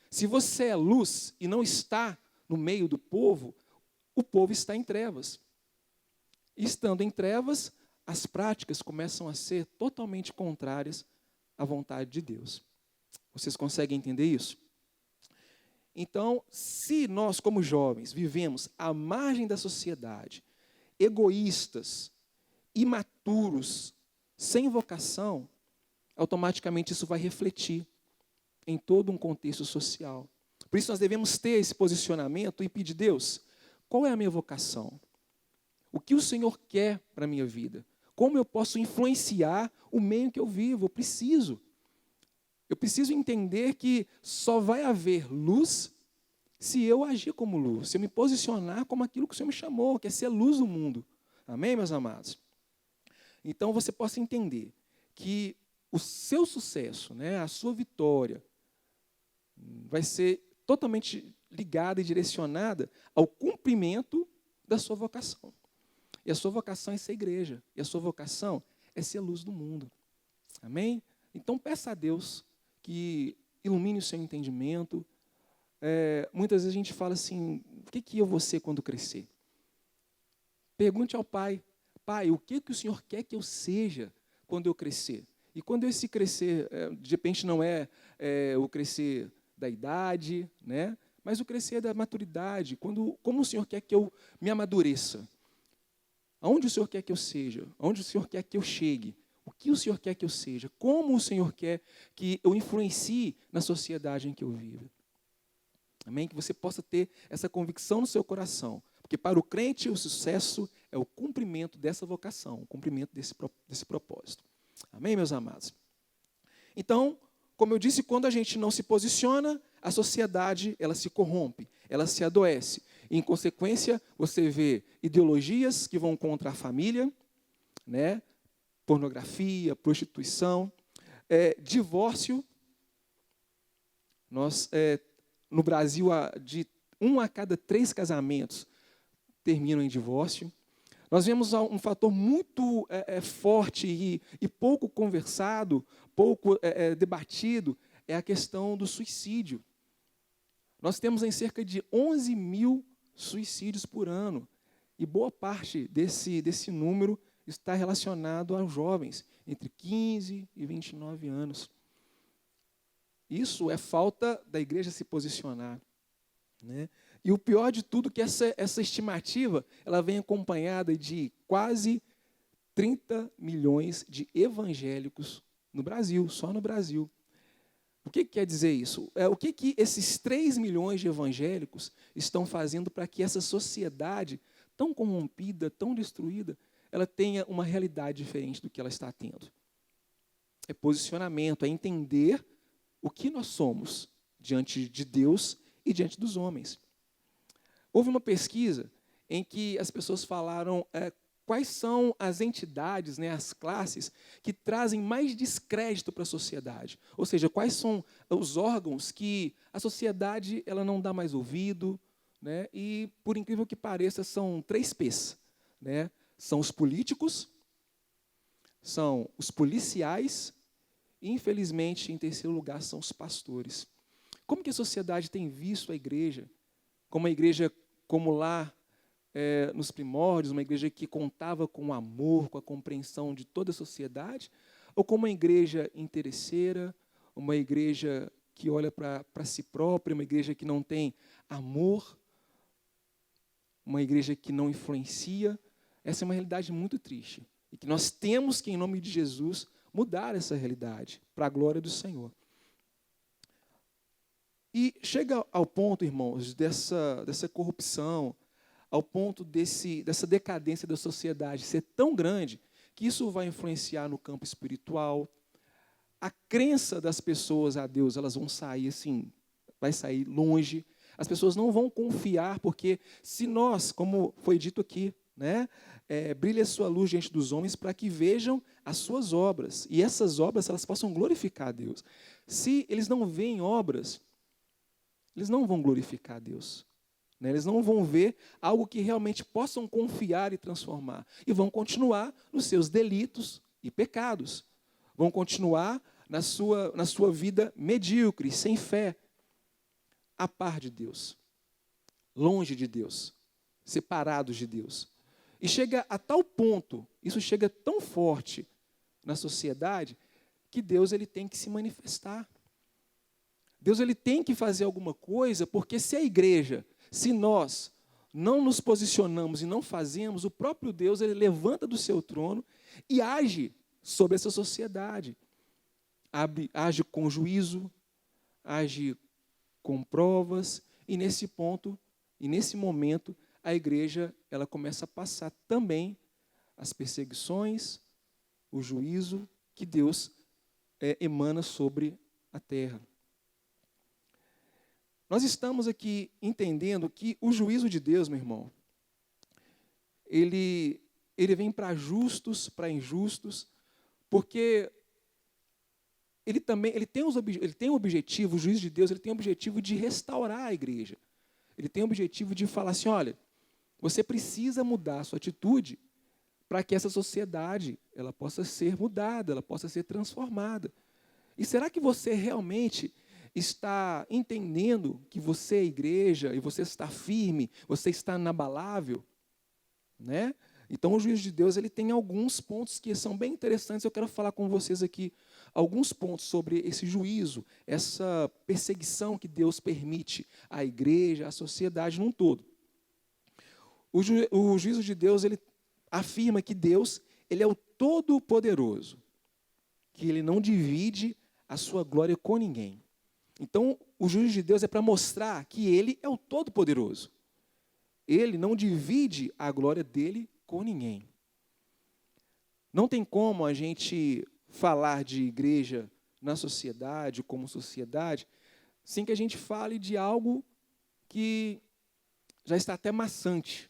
Se você é luz e não está no meio do povo, o povo está em trevas. E estando em trevas, as práticas começam a ser totalmente contrárias à vontade de Deus. Vocês conseguem entender isso? Então, se nós, como jovens, vivemos à margem da sociedade, egoístas, imaturos, sem vocação, automaticamente isso vai refletir em todo um contexto social. Por isso nós devemos ter esse posicionamento e pedir, Deus, qual é a minha vocação? O que o Senhor quer para a minha vida? Como eu posso influenciar o meio que eu vivo? Eu preciso entender que só vai haver luz se eu agir como luz, se eu me posicionar como aquilo que o Senhor me chamou, que é ser luz do mundo. Amém, meus amados? Então você possa entender que o seu sucesso, né, a sua vitória, vai ser totalmente ligada e direcionada ao cumprimento da sua vocação. E a sua vocação é ser igreja. E a sua vocação é ser luz do mundo. Amém? Então peça a Deus que ilumine o seu entendimento. Muitas vezes a gente fala assim, o que eu vou ser quando crescer? Pergunte ao Pai, Pai, o que o Senhor quer que eu seja quando eu crescer? E quando esse crescer, de repente não é o crescer da idade, né? Mas o crescer da maturidade, como o Senhor quer que eu me amadureça? Aonde o Senhor quer que eu seja? Aonde o Senhor quer que eu chegue? O que o Senhor quer que eu seja? Como o Senhor quer que eu influencie na sociedade em que eu vivo? Amém? Que você possa ter essa convicção no seu coração. Porque para o crente o sucesso é o cumprimento dessa vocação, o cumprimento desse propósito. Amém, meus amados? Então, como eu disse, quando a gente não se posiciona, a sociedade ela se corrompe, ela se adoece. E, em consequência, você vê ideologias que vão contra a família, né? Pornografia, prostituição, divórcio. No Brasil, de 1 a cada 3 casamentos terminam em divórcio. Nós vemos um fator muito forte e pouco conversado, pouco debatido, é a questão do suicídio. Nós temos em cerca de 11 mil suicídios por ano, e boa parte desse número está relacionado aos jovens, entre 15 e 29 anos. Isso é falta da igreja se posicionar, né? E o pior de tudo é que essa estimativa ela vem acompanhada de quase 30 milhões de evangélicos no Brasil, só no Brasil. O que quer dizer isso? O que esses 3 milhões de evangélicos estão fazendo para que essa sociedade tão corrompida, tão destruída, ela tenha uma realidade diferente do que ela está tendo? É posicionamento, é entender o que nós somos diante de Deus e diante dos homens. Houve uma pesquisa em que as pessoas falaram quais são as entidades, né, as classes, que trazem mais descrédito para a sociedade. Ou seja, quais são os órgãos que a sociedade ela não dá mais ouvido, né, e, por incrível que pareça, são 3 P's. Né? São os políticos, são os policiais e, infelizmente, em terceiro lugar, são os pastores. Como que a sociedade tem visto a igreja como uma igreja como lá nos primórdios, uma igreja que contava com o amor, com a compreensão de toda a sociedade, ou como uma igreja interesseira, uma igreja que olha para si própria, uma igreja que não tem amor, uma igreja que não influencia? Essa é uma realidade muito triste, e que nós temos que, em nome de Jesus, mudar essa realidade, para a glória do Senhor. E chega ao ponto, irmãos, dessa corrupção, ao ponto dessa decadência da sociedade ser tão grande, que isso vai influenciar no campo espiritual. A crença das pessoas a Deus, elas vão sair assim, vai sair longe. As pessoas não vão confiar, porque se nós, como foi dito aqui, né, brilhe a sua luz diante dos homens para que vejam as suas obras. E essas obras, elas possam glorificar a Deus. Se eles não veem obras, eles não vão glorificar a Deus. Né? Eles não vão ver algo que realmente possam confiar e transformar. E vão continuar nos seus delitos e pecados. Vão continuar na sua vida medíocre, sem fé, a par de Deus, longe de Deus, separados de Deus. E chega a tal ponto, isso chega tão forte na sociedade, que Deus ele tem que se manifestar. Deus ele tem que fazer alguma coisa, porque se a igreja, se nós não nos posicionamos e não fazemos, o próprio Deus ele levanta do seu trono e age sobre essa sociedade. Age com juízo, age com provas, e nesse ponto, e nesse momento, a igreja ela começa a passar também as perseguições, o juízo que Deus emana sobre a terra. Nós estamos aqui entendendo que o juízo de Deus, meu irmão, ele vem para justos, para injustos, porque ele tem o objetivo, o juízo de Deus, ele tem o objetivo de restaurar a igreja. Ele tem o objetivo de falar assim, olha, você precisa mudar a sua atitude para que essa sociedade ela possa ser mudada, ela possa ser transformada. E será que você realmente está entendendo que você é igreja e você está firme, você está inabalável? Né? Então, o juízo de Deus ele tem alguns pontos que são bem interessantes. Eu quero falar com vocês aqui alguns pontos sobre esse juízo, essa perseguição que Deus permite à igreja, à sociedade num todo. O juízo de Deus ele afirma que Deus ele é o Todo-Poderoso, que ele não divide a sua glória com ninguém. Então, o juízo de Deus é para mostrar que ele é o Todo-Poderoso. Ele não divide a glória dele com ninguém. Não tem como a gente falar de igreja na sociedade, como sociedade, sem que a gente fale de algo que já está até maçante,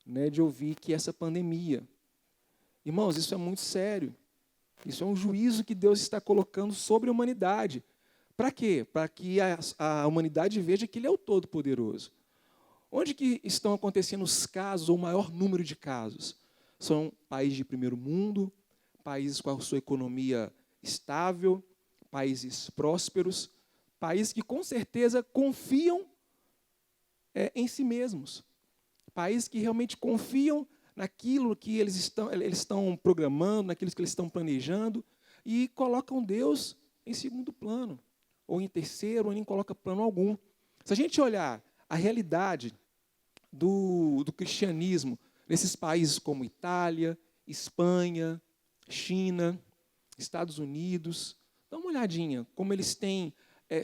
né, de ouvir, que é essa pandemia. Irmãos, isso é muito sério. Isso é um juízo que Deus está colocando sobre a humanidade. Para quê? Para que a humanidade veja que Ele é o Todo-Poderoso. Onde que estão acontecendo os casos, ou o maior número de casos? São países de primeiro mundo, países com a sua economia estável, países prósperos, países que com certeza confiam em si mesmos, países que realmente confiam naquilo que eles estão programando, naquilo que eles estão planejando, e colocam Deus em segundo plano, ou em terceiro, ou nem coloca plano algum. Se a gente olhar a realidade do cristianismo nesses países como Itália, Espanha, China, Estados Unidos, dá uma olhadinha como eles têm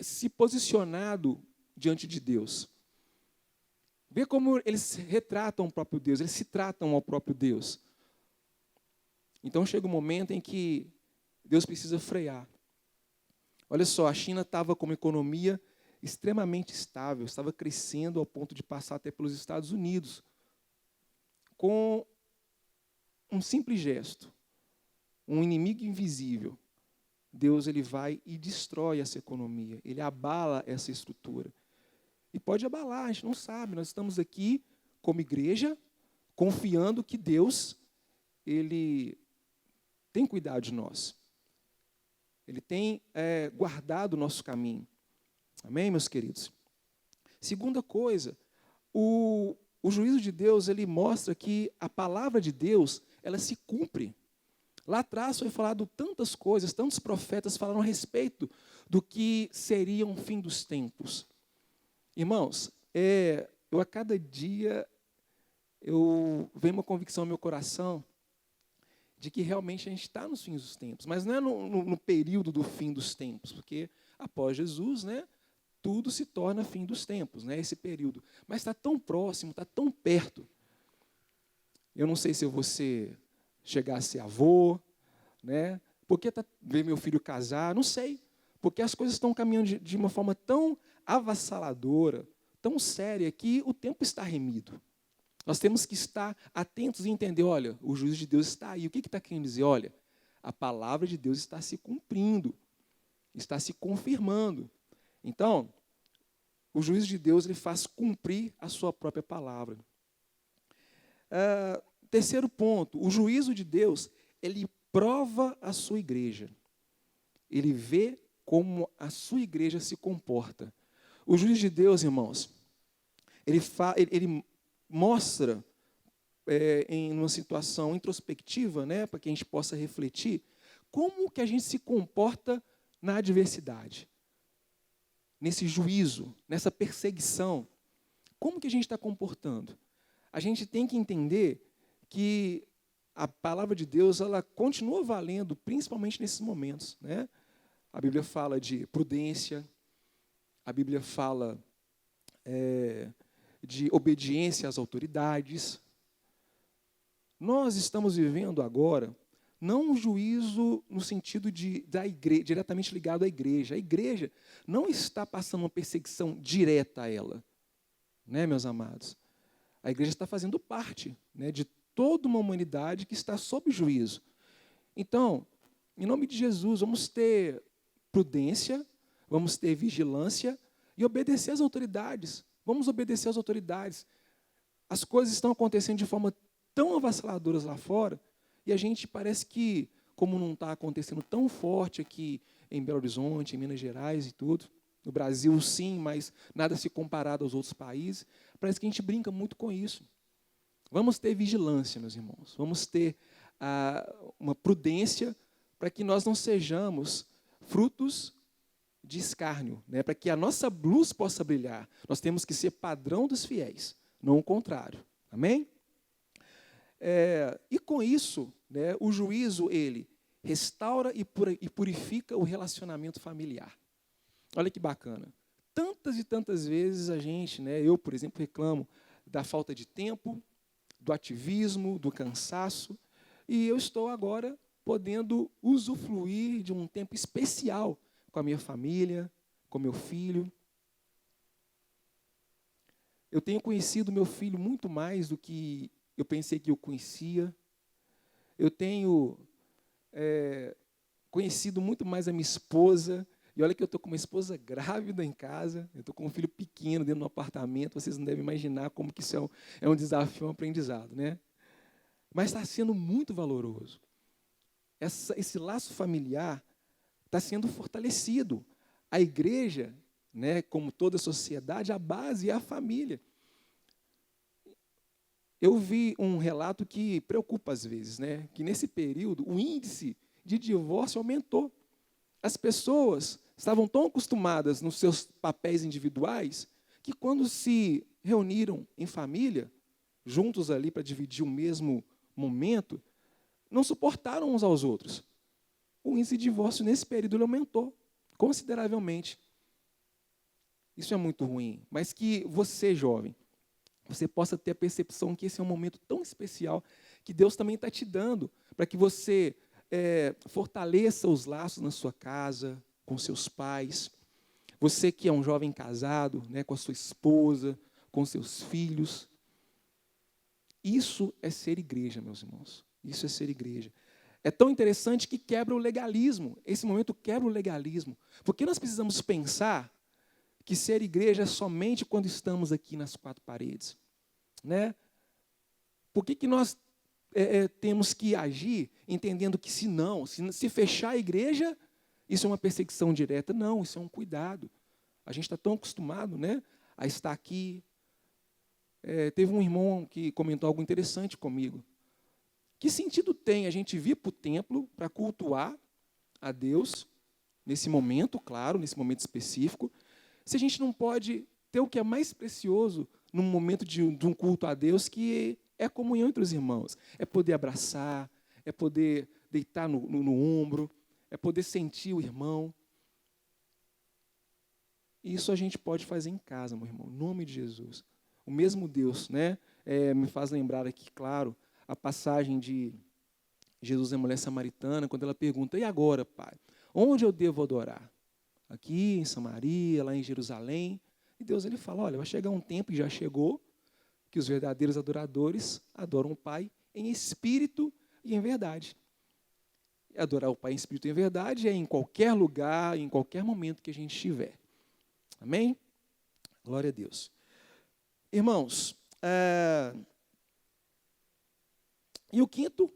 se posicionado diante de Deus. Vê como eles retratam o próprio Deus, eles se tratam ao próprio Deus. Então chega um momento em que Deus precisa frear. Olha só, a China estava com uma economia extremamente estável, estava crescendo ao ponto de passar até pelos Estados Unidos. Com um simples gesto, um inimigo invisível, Deus ele vai e destrói essa economia, ele abala essa estrutura. E pode abalar, a gente não sabe, nós estamos aqui como igreja, confiando que Deus, Ele tem cuidado de nós. Ele tem guardado o nosso caminho. Amém, meus queridos? Segunda coisa, o juízo de Deus, ele mostra que a palavra de Deus, ela se cumpre. Lá atrás foi falado tantas coisas, tantos profetas falaram a respeito do que seria um fim dos tempos. Irmãos, eu a cada dia, vem uma convicção no meu coração de que realmente a gente está nos fins dos tempos, mas não é no período do fim dos tempos, porque após Jesus, né, tudo se torna fim dos tempos, né, esse período. Mas está tão próximo, está tão perto. Eu não sei se eu vou chegar a ser avô, né, porque ver meu filho casar, não sei, porque as coisas estão caminhando de uma forma tão avassaladora, tão séria que o tempo está remido. Nós temos que estar atentos e entender, olha, o juízo de Deus está aí. O que está querendo dizer? Olha, a palavra de Deus está se cumprindo, está se confirmando. Então, o juízo de Deus ele faz cumprir a sua própria palavra. Terceiro ponto, o juízo de Deus, ele prova a sua igreja. Ele vê como a sua igreja se comporta. O juízo de Deus, irmãos, ele mostra em uma situação introspectiva, né, para que a gente possa refletir, como que a gente se comporta na adversidade, nesse juízo, nessa perseguição. Como que a gente está comportando? A gente tem que entender que a palavra de Deus ela continua valendo, principalmente nesses momentos, né? A Bíblia fala de prudência, a Bíblia fala de obediência às autoridades. Nós estamos vivendo agora, não um juízo no sentido da igreja, diretamente ligado à igreja. A igreja não está passando uma perseguição direta a ela, né, meus amados? A igreja está fazendo parte, né, de toda uma humanidade que está sob juízo. Então, em nome de Jesus, vamos ter prudência, vamos ter vigilância e obedecer às autoridades. Vamos obedecer às autoridades. As coisas estão acontecendo de forma tão avassaladoras lá fora, e a gente parece que, como não está acontecendo tão forte aqui em Belo Horizonte, em Minas Gerais e tudo, no Brasil sim, mas nada se comparado aos outros países, parece que a gente brinca muito com isso. Vamos ter vigilância, meus irmãos. Vamos ter uma prudência para que nós não sejamos frutos de escárnio, né? Para que a nossa luz possa brilhar. Nós temos que ser padrão dos fiéis, não o contrário. Amém? E com isso, né, o juízo, ele restaura e purifica o relacionamento familiar. Olha que bacana. Tantas e tantas vezes a gente, né, eu, por exemplo, reclamo da falta de tempo, do ativismo, do cansaço, e eu estou agora podendo usufruir de um tempo especial com a minha família, com meu filho. Eu tenho conhecido meu filho muito mais do que eu pensei que eu conhecia. Eu tenho conhecido muito mais a minha esposa. E olha que eu estou com uma esposa grávida em casa. Eu estou com um filho pequeno dentro do apartamento. Vocês não devem imaginar como que isso é um desafio, um aprendizado, né? Mas está sendo muito valoroso. Esse laço familiar está sendo fortalecido. A igreja, né, como toda a sociedade, a base é a família. Eu vi um relato que preocupa às vezes, né, que nesse período o índice de divórcio aumentou. As pessoas estavam tão acostumadas nos seus papéis individuais que quando se reuniram em família, juntos ali para dividir o mesmo momento, não suportaram uns aos outros. O índice de divórcio nesse período ele aumentou consideravelmente. Isso é muito ruim, mas que você, jovem, você possa ter a percepção que esse é um momento tão especial que Deus também está te dando para que você fortaleça os laços na sua casa, com seus pais. Você que é um jovem casado, né, com a sua esposa, com seus filhos. Isso é ser igreja, meus irmãos. Isso é ser igreja. É tão interessante que quebra o legalismo. Esse momento quebra o legalismo. Porque nós precisamos pensar que ser igreja é somente quando estamos aqui nas quatro paredes, né? Por que nós temos que agir entendendo que se fechar a igreja, isso é uma perseguição direta? Não, isso é um cuidado. A gente está tão acostumado, né, a estar aqui. Teve um irmão que comentou algo interessante comigo. Que sentido tem a gente vir para o templo para cultuar a Deus, nesse momento, claro, nesse momento específico, se a gente não pode ter o que é mais precioso num momento de um culto a Deus, que é a comunhão entre os irmãos. É poder abraçar, é poder deitar no ombro, é poder sentir o irmão. Isso a gente pode fazer em casa, meu irmão, em nome de Jesus. O mesmo Deus, né, me faz lembrar aqui, claro, a passagem de Jesus e a mulher samaritana, quando ela pergunta, e agora, Pai, onde eu devo adorar? Aqui em Samaria, lá em Jerusalém? E Deus ele fala, olha, vai chegar um tempo, e já chegou, que os verdadeiros adoradores adoram o Pai em espírito e em verdade. Adorar o Pai em espírito e em verdade é em qualquer lugar, em qualquer momento que a gente estiver. Amém? Glória a Deus. Irmãos, e o quinto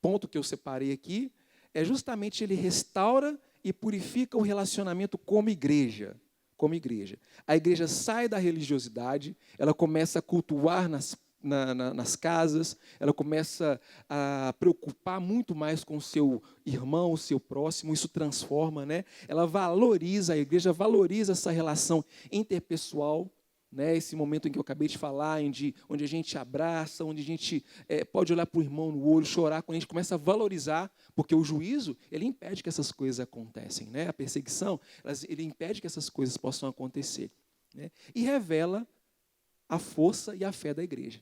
ponto que eu separei aqui é justamente ele restaura e purifica o relacionamento como igreja. Como igreja. A igreja sai da religiosidade, ela começa a cultuar nas casas, ela começa a preocupar muito mais com o seu irmão, o seu próximo, isso transforma, né? Ela valoriza, a igreja valoriza essa relação interpessoal, né? Esse momento em que eu acabei de falar, onde a gente abraça, onde a gente pode olhar para o irmão no olho, chorar, quando a gente começa a valorizar, porque o juízo, ele impede que essas coisas acontecem, né? A perseguição, ele impede que essas coisas possam acontecer, né? E revela a força e a fé da igreja.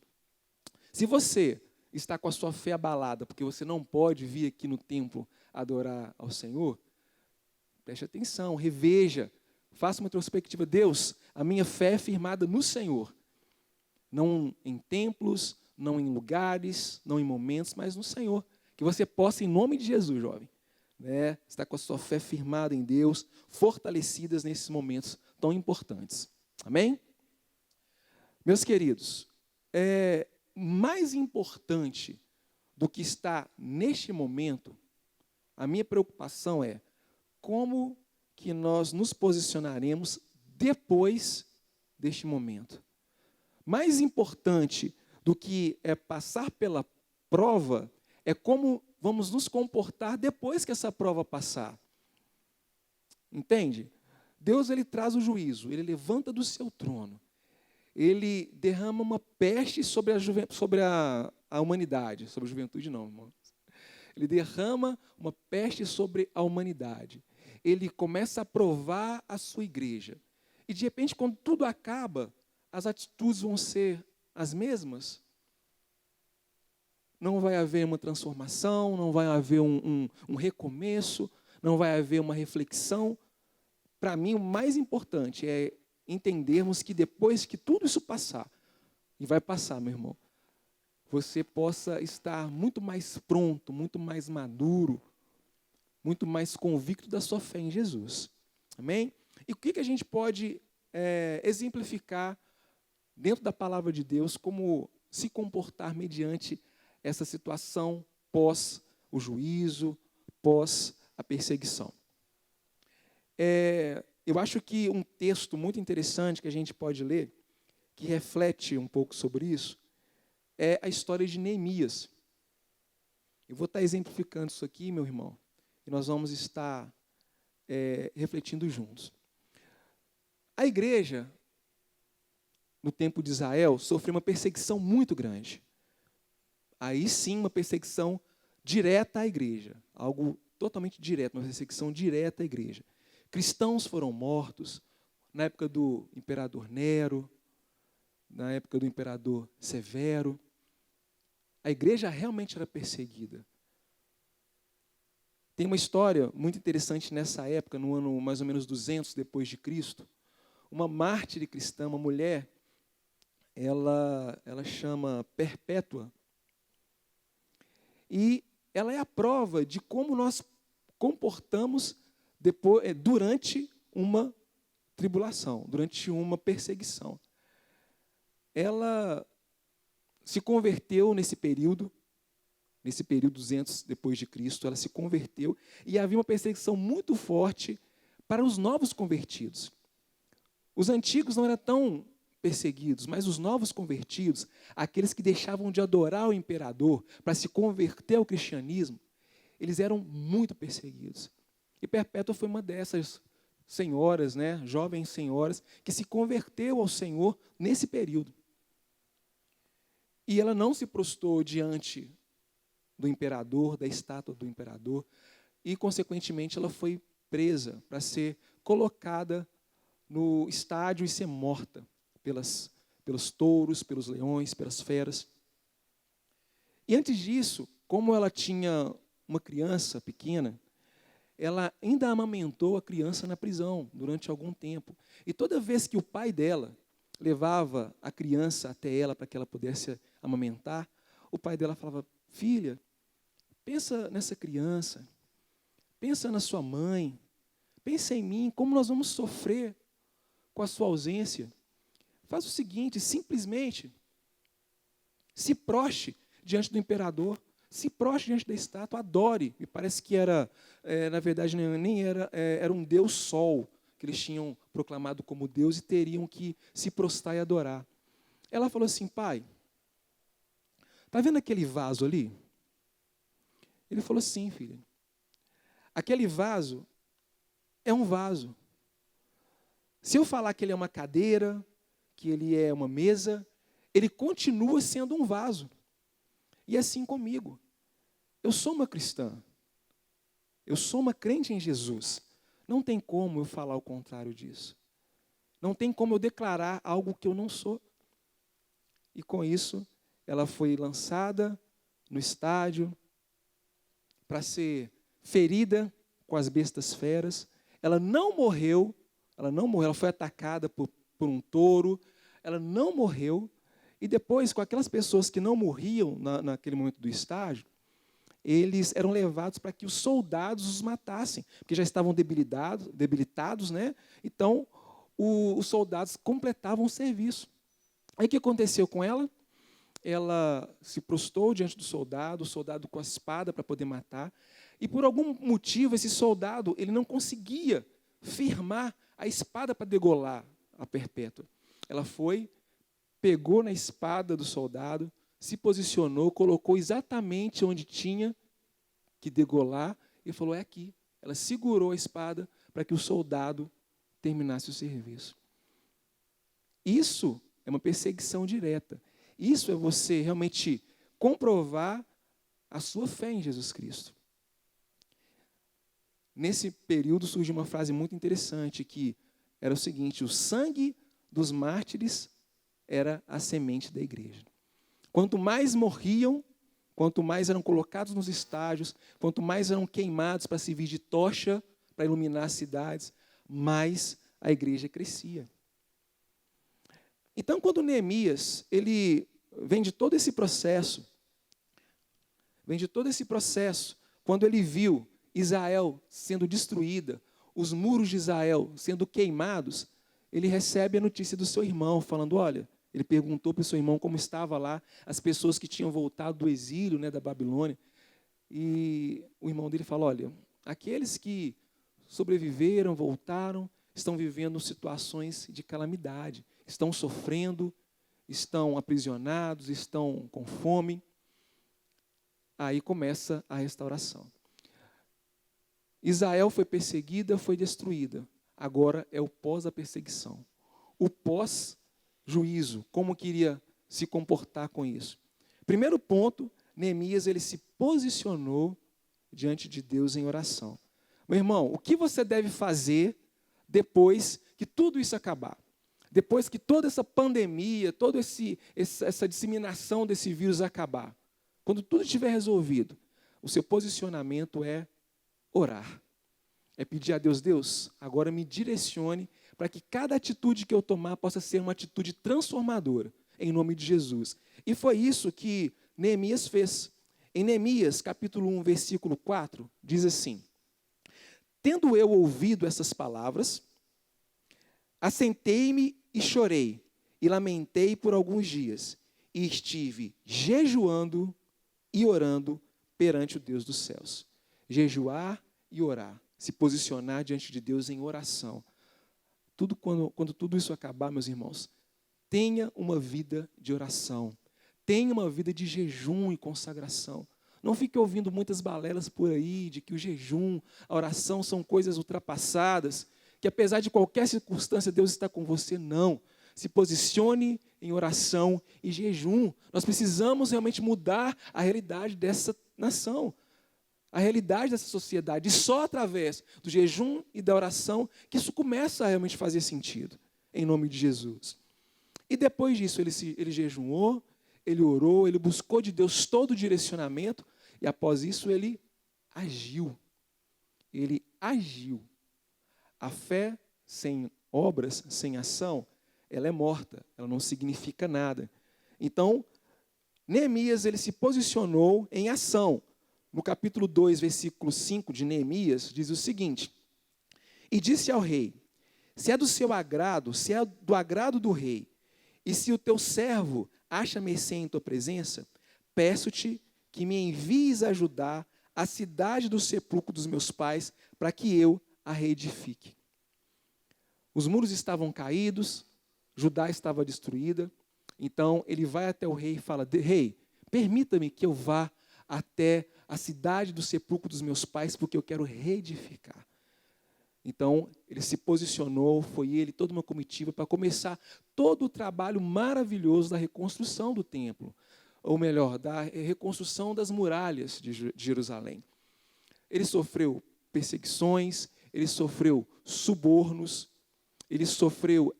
Se você está com a sua fé abalada, porque você não pode vir aqui no templo adorar ao Senhor, preste atenção, reveja, faça uma introspectiva. Deus, a minha fé é firmada no Senhor. Não em templos, não em lugares, não em momentos, mas no Senhor. Que você possa, em nome de Jesus, jovem, né, estar com a sua fé firmada em Deus, fortalecidas nesses momentos tão importantes. Amém? Meus queridos, mais importante do que está neste momento, a minha preocupação é como que nós nos posicionaremos depois deste momento. Mais importante do que passar pela prova é como vamos nos comportar depois que essa prova passar. Entende? Deus ele traz o juízo, ele levanta do seu trono, ele derrama uma peste sobre a humanidade, sobre a juventude não, irmãos. Ele derrama uma peste sobre a humanidade. Ele começa a provar a sua igreja. E, de repente, quando tudo acaba, as atitudes vão ser as mesmas. Não vai haver uma transformação, não vai haver um recomeço, não vai haver uma reflexão. Para mim, o mais importante é entendermos que depois que tudo isso passar, e vai passar, meu irmão, você possa estar muito mais pronto, muito mais maduro, muito mais convicto da sua fé em Jesus. Amém? E o que a gente pode exemplificar dentro da palavra de Deus, como se comportar mediante essa situação pós o juízo, pós a perseguição? Eu acho que um texto muito interessante que a gente pode ler, que reflete um pouco sobre isso, é a história de Neemias. Eu vou estar exemplificando isso aqui, meu irmão, e nós vamos estar refletindo juntos. A igreja, no tempo de Israel, sofreu uma perseguição muito grande. Aí sim, uma perseguição direta à igreja, algo totalmente direto, uma perseguição direta à igreja. Cristãos foram mortos na época do imperador Nero, na época do imperador Severo. A igreja realmente era perseguida. Tem uma história muito interessante nessa época, no ano mais ou menos 200 depois de Cristo. Uma mártire cristã, uma mulher, ela chama Perpétua. E ela é a prova de como nós comportamos durante uma tribulação, durante uma perseguição. Ela se converteu nesse período 200 depois de Cristo, ela se converteu e havia uma perseguição muito forte para os novos convertidos. Os antigos não eram tão perseguidos, mas os novos convertidos, aqueles que deixavam de adorar o imperador para se converter ao cristianismo, eles eram muito perseguidos. E Perpétua foi uma dessas senhoras, né, jovens senhoras, que se converteu ao Senhor nesse período. E ela não se prostrou diante do imperador, da estátua do imperador, e, consequentemente, ela foi presa para ser colocada no estádio e ser morta pelos touros, pelos leões, pelas feras. E antes disso, como ela tinha uma criança pequena, ela ainda amamentou a criança na prisão durante algum tempo. E toda vez que o pai dela levava a criança até ela para que ela pudesse amamentar, o pai dela falava: filha, pensa nessa criança, pensa na sua mãe, pensa em mim, como nós vamos sofrer com a sua ausência. Faz o seguinte, simplesmente se prostre diante do imperador, se prostre diante da estátua, adore. Me parece que era, na verdade, nem era, era um deus sol, que eles tinham proclamado como Deus e teriam que se prostrar e adorar. Ela falou assim: pai, está vendo aquele vaso ali? Ele falou: sim, filha. Aquele vaso é um vaso. Se eu falar que ele é uma cadeira, que ele é uma mesa, ele continua sendo um vaso. E assim comigo. Eu sou uma cristã. Eu sou uma crente em Jesus. Não tem como eu falar o contrário disso. Não tem como eu declarar algo que eu não sou. E com isso, ela foi lançada no estádio para ser ferida com as bestas feras. Ela não morreu, ela foi atacada por um touro, ela não morreu. E depois, com aquelas pessoas que não morriam naquele momento do estágio, eles eram levados para que os soldados os matassem, porque já estavam debilitados, né? Então, os soldados completavam o serviço. Aí o que aconteceu com ela? Ela se prostrou diante do soldado, o soldado com a espada para poder matar, e por algum motivo esse soldado ele não conseguia firmar a espada para degolar a Perpétua. Ela foi, pegou na espada do soldado, se posicionou, colocou exatamente onde tinha que degolar e falou: é aqui. Ela segurou a espada para que o soldado terminasse o serviço. Isso é uma perseguição direta. Isso é você realmente comprovar a sua fé em Jesus Cristo. Nesse período surgiu uma frase muito interessante que era o seguinte: o sangue dos mártires era a semente da igreja. Quanto mais morriam, quanto mais eram colocados nos estágios, quanto mais eram queimados para servir de tocha para iluminar as cidades, mais a igreja crescia. Então, quando Neemias, ele vem de todo esse processo, quando ele viu Israel sendo destruída, os muros de Israel sendo queimados, ele recebe a notícia do seu irmão, falando: olha, ele perguntou para o seu irmão como estava lá, as pessoas que tinham voltado do exílio, né, da Babilônia, e o irmão dele falou: olha, aqueles que sobreviveram, voltaram, estão vivendo situações de calamidade, estão sofrendo, estão aprisionados, estão com fome. Aí começa a restauração. Israel foi perseguida, foi destruída. Agora é o pós da perseguição. O pós-juízo, como queria se comportar com isso. Primeiro ponto, Neemias ele se posicionou diante de Deus em oração. Meu irmão, o que você deve fazer depois que tudo isso acabar? Depois que toda essa pandemia, toda essa disseminação desse vírus acabar, quando tudo estiver resolvido, o seu posicionamento é orar. É pedir a Deus: Deus, agora me direcione para que cada atitude que eu tomar possa ser uma atitude transformadora, em nome de Jesus. E foi isso que Neemias fez. Em Neemias, capítulo 1, versículo 4, diz assim: tendo eu ouvido essas palavras, assentei-me e chorei, e lamentei por alguns dias, e estive jejuando e orando perante o Deus dos céus. Jejuar e orar, se posicionar diante de Deus em oração. Quando tudo isso acabar, meus irmãos, tenha uma vida de oração, tenha uma vida de jejum e consagração. Não fique ouvindo muitas balelas por aí de que o jejum, a oração são coisas ultrapassadas, que apesar de qualquer circunstância Deus está com você. Não. Se posicione em oração e jejum. Nós precisamos realmente mudar a realidade dessa nação, a realidade dessa sociedade. E só através do jejum e da oração que isso começa a realmente fazer sentido, em nome de Jesus. E depois disso, ele jejuou, ele orou, ele buscou de Deus todo o direcionamento, e após isso ele agiu. Ele agiu. A fé sem obras, sem ação, ela é morta, ela não significa nada. Então, Neemias, ele se posicionou em ação. No capítulo 2, versículo 5 de Neemias, diz o seguinte: e disse ao rei, se é do seu agrado, se é do agrado do rei, e se o teu servo acha mercê em tua presença, peço-te que me envies a ajudar a cidade do sepulcro dos meus pais, para que eu a reedifique. Os muros estavam caídos, Judá estava destruída, então ele vai até o rei e fala, rei, permita-me que eu vá até a cidade do sepulcro dos meus pais, porque eu quero reedificar. Então, ele se posicionou, foi ele, toda uma comitiva, para começar todo o trabalho maravilhoso da reconstrução do templo, ou melhor, da reconstrução das muralhas de Jerusalém. Ele sofreu perseguições, ele sofreu subornos, ele sofreu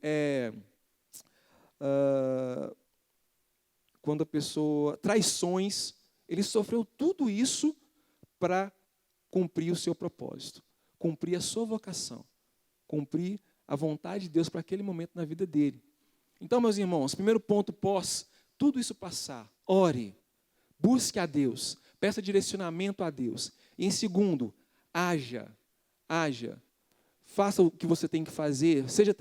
quando a pessoa traições, ele sofreu tudo isso para cumprir o seu propósito, cumprir a sua vocação, cumprir a vontade de Deus para aquele momento na vida dele. Então, meus irmãos, primeiro ponto pós tudo isso passar, ore, busque a Deus, peça direcionamento a Deus. E em segundo, haja, faça o que você tem que fazer, seja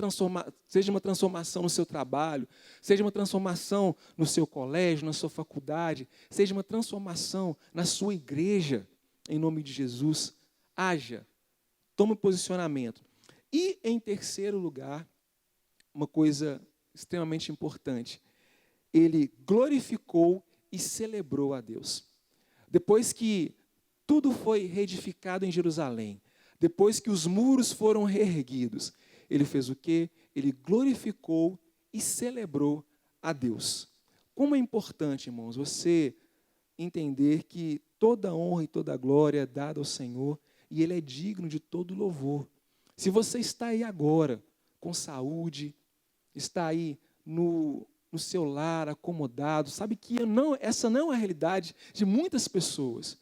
uma transformação no seu trabalho, seja uma transformação no seu colégio, na sua faculdade, seja uma transformação na sua igreja, em nome de Jesus. Haja, tome posicionamento. E, em terceiro lugar, uma coisa extremamente importante, ele glorificou e celebrou a Deus. Depois que tudo foi reedificado em Jerusalém, depois que os muros foram reerguidos, ele fez o quê? Ele glorificou e celebrou a Deus. Como é importante, irmãos, você entender que toda honra e toda glória é dada ao Senhor e Ele é digno de todo louvor. Se você está aí agora, com saúde, está aí no seu lar, acomodado, sabe que essa não é a realidade de muitas pessoas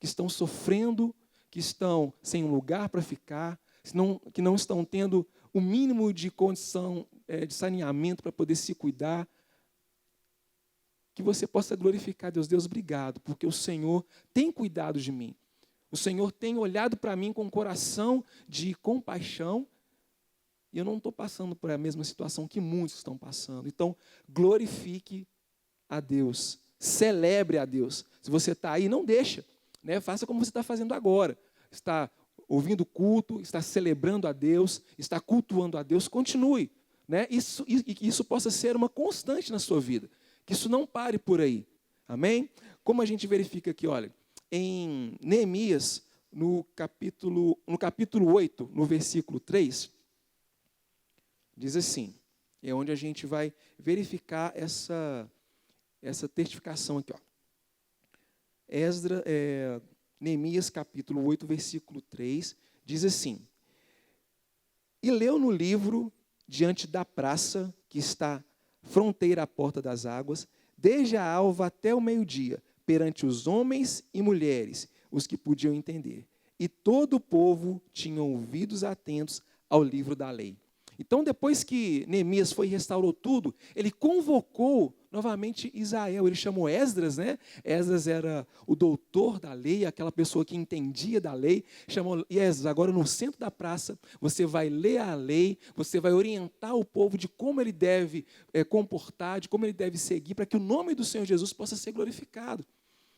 que estão sofrendo, que estão sem um lugar para ficar, que não estão tendo o mínimo de condição de saneamento para poder se cuidar. Que você possa glorificar Deus. Deus, obrigado, porque o Senhor tem cuidado de mim. O Senhor tem olhado para mim com um coração de compaixão, e eu não estou passando por a mesma situação que muitos estão passando. Então, glorifique a Deus, celebre a Deus. Se você está aí, não deixa, né? Faça como você está fazendo agora. Está ouvindo culto, está celebrando a Deus, está cultuando a Deus, continue, né? E que isso possa ser uma constante na sua vida, que isso não pare por aí, amém? Como a gente verifica aqui, olha, em Neemias, no capítulo 8, no versículo 3, diz assim, é onde a gente vai verificar essa testificação aqui, ó. Neemias capítulo 8, versículo 3, diz assim, e leu no livro diante da praça, que está fronteira à porta das águas, desde a alva até o meio-dia, perante os homens e mulheres, os que podiam entender. E todo o povo tinha ouvidos atentos ao livro da lei. Então, depois que Neemias restaurou tudo, ele convocou novamente Israel. Ele chamou Esdras, né? Esdras era o doutor da lei, aquela pessoa que entendia da lei. Chamou Esdras, agora no centro da praça, você vai ler a lei, você vai orientar o povo de como ele deve comportar, de como ele deve seguir, para que o nome do Senhor Jesus possa ser glorificado.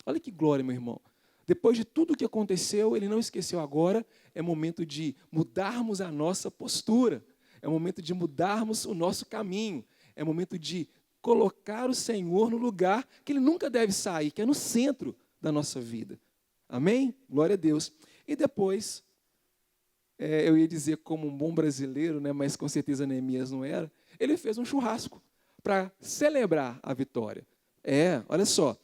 Olha que glória, meu irmão. Depois de tudo o que aconteceu, ele não esqueceu agora, é momento de mudarmos a nossa postura. É o momento de mudarmos o nosso caminho. É o momento de colocar o Senhor no lugar que Ele nunca deve sair, que é no centro da nossa vida. Amém? Glória a Deus. E depois, eu ia dizer como um bom brasileiro, né, mas com certeza Neemias não era, ele fez um churrasco para celebrar a vitória. Olha só,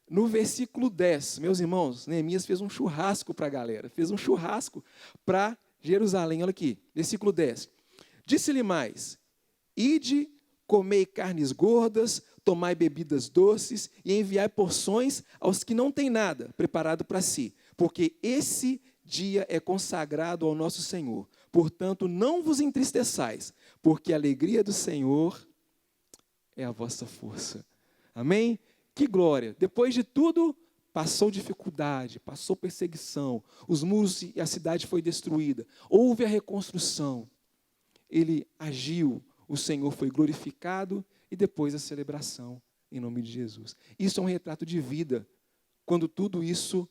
no versículo 10, meus irmãos, Neemias fez um churrasco para a galera, fez um churrasco para Jerusalém. Olha aqui, versículo 10. Disse-lhe mais, ide, comei carnes gordas, tomai bebidas doces e enviai porções aos que não têm nada preparado para si, porque esse dia é consagrado ao nosso Senhor. Portanto, não vos entristeçais, porque a alegria do Senhor é a vossa força. Amém? Que glória! Depois de tudo, passou dificuldade, passou perseguição, os muros e a cidade foi destruída, houve a reconstrução. Ele agiu, o Senhor foi glorificado e depois a celebração em nome de Jesus. Isso é um retrato de vida. Quando tudo isso,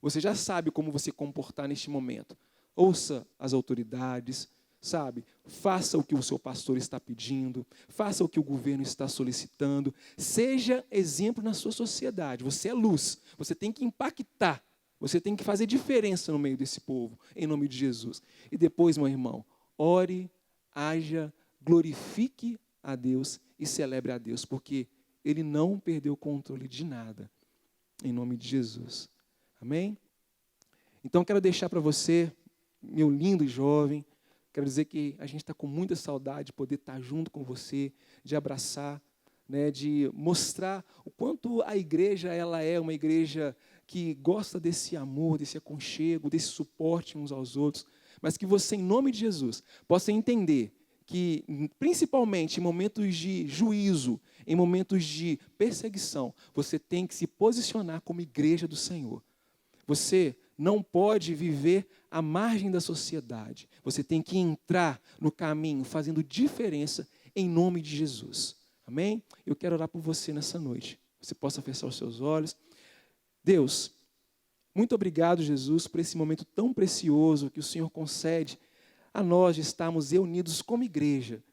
você já sabe como você comportar neste momento. Ouça as autoridades, sabe? Faça o que o seu pastor está pedindo, faça o que o governo está solicitando, seja exemplo na sua sociedade. Você é luz, você tem que impactar, você tem que fazer diferença no meio desse povo, em nome de Jesus. E depois, meu irmão, ore, haja, glorifique a Deus e celebre a Deus, porque Ele não perdeu o controle de nada, em nome de Jesus. Amém? Então, quero deixar para você, meu lindo jovem, quero dizer que a gente está com muita saudade de poder estar junto com você, de abraçar, né, de mostrar o quanto a igreja ela é uma igreja que gosta desse amor, desse aconchego, desse suporte uns aos outros, mas que você, em nome de Jesus, possa entender que, principalmente em momentos de juízo, em momentos de perseguição, você tem que se posicionar como igreja do Senhor. Você não pode viver à margem da sociedade. Você tem que entrar no caminho, fazendo diferença em nome de Jesus. Amém? Eu quero orar por você nessa noite. Você possa fechar os seus olhos. Deus, muito obrigado, Jesus, por esse momento tão precioso que o Senhor concede a nós de estarmos reunidos como igreja,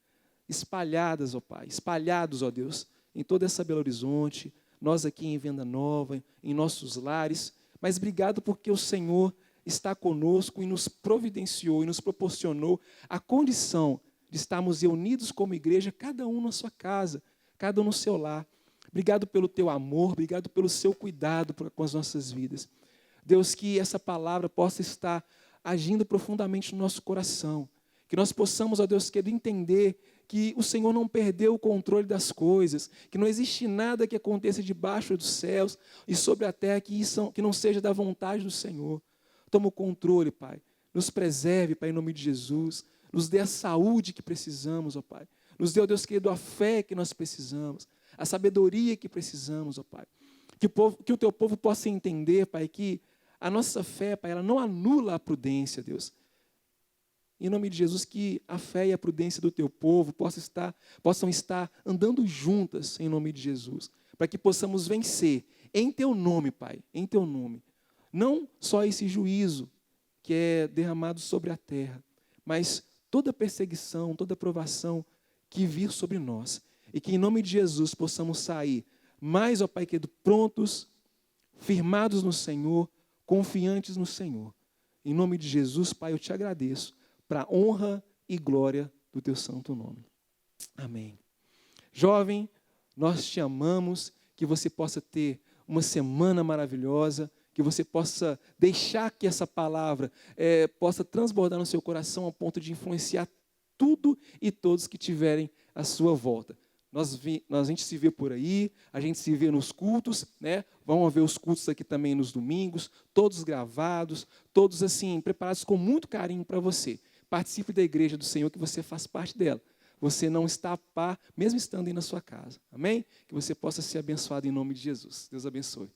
espalhadas, ó Pai, espalhados, ó Deus, em toda essa Belo Horizonte, nós aqui em Venda Nova, em nossos lares, mas obrigado porque o Senhor está conosco e nos providenciou e nos proporcionou a condição de estarmos reunidos como igreja, cada um na sua casa, cada um no seu lar. Obrigado pelo teu amor, obrigado pelo seu cuidado com as nossas vidas. Deus, que essa palavra possa estar agindo profundamente no nosso coração, que nós possamos, ó Deus, querido, entender que o Senhor não perdeu o controle das coisas, que não existe nada que aconteça debaixo dos céus e sobre a terra que não seja da vontade do Senhor. Toma o controle, Pai. Nos preserve, Pai, em nome de Jesus. Nos dê a saúde que precisamos, ó Pai. Nos dê, ó Deus querido, a fé que nós precisamos, a sabedoria que precisamos, ó Pai. Que o teu povo possa entender, Pai, que a nossa fé, Pai, ela não anula a prudência, Deus. Em nome de Jesus, que a fé e a prudência do teu povo possam estar andando juntas, em nome de Jesus, para que possamos vencer em teu nome, Pai, em teu nome. Não só esse juízo que é derramado sobre a terra, mas toda perseguição, toda provação que vir sobre nós. E que em nome de Jesus possamos sair mais, ó Pai querido, prontos, firmados no Senhor, confiantes no Senhor. Em nome de Jesus, Pai, eu te agradeço, para a honra e glória do teu santo nome. Amém. Jovem, nós te amamos, que você possa ter uma semana maravilhosa, que você possa deixar que essa palavra possa transbordar no seu coração ao ponto de influenciar tudo e todos que tiverem à sua volta. A gente se vê por aí, a gente se vê nos cultos, né? Vamos ver os cultos aqui também nos domingos, todos gravados, todos assim, preparados com muito carinho para você. Participe da igreja do Senhor, que você faz parte dela. Você não está a par, mesmo estando aí na sua casa. Amém? Que você possa ser abençoado em nome de Jesus. Deus abençoe.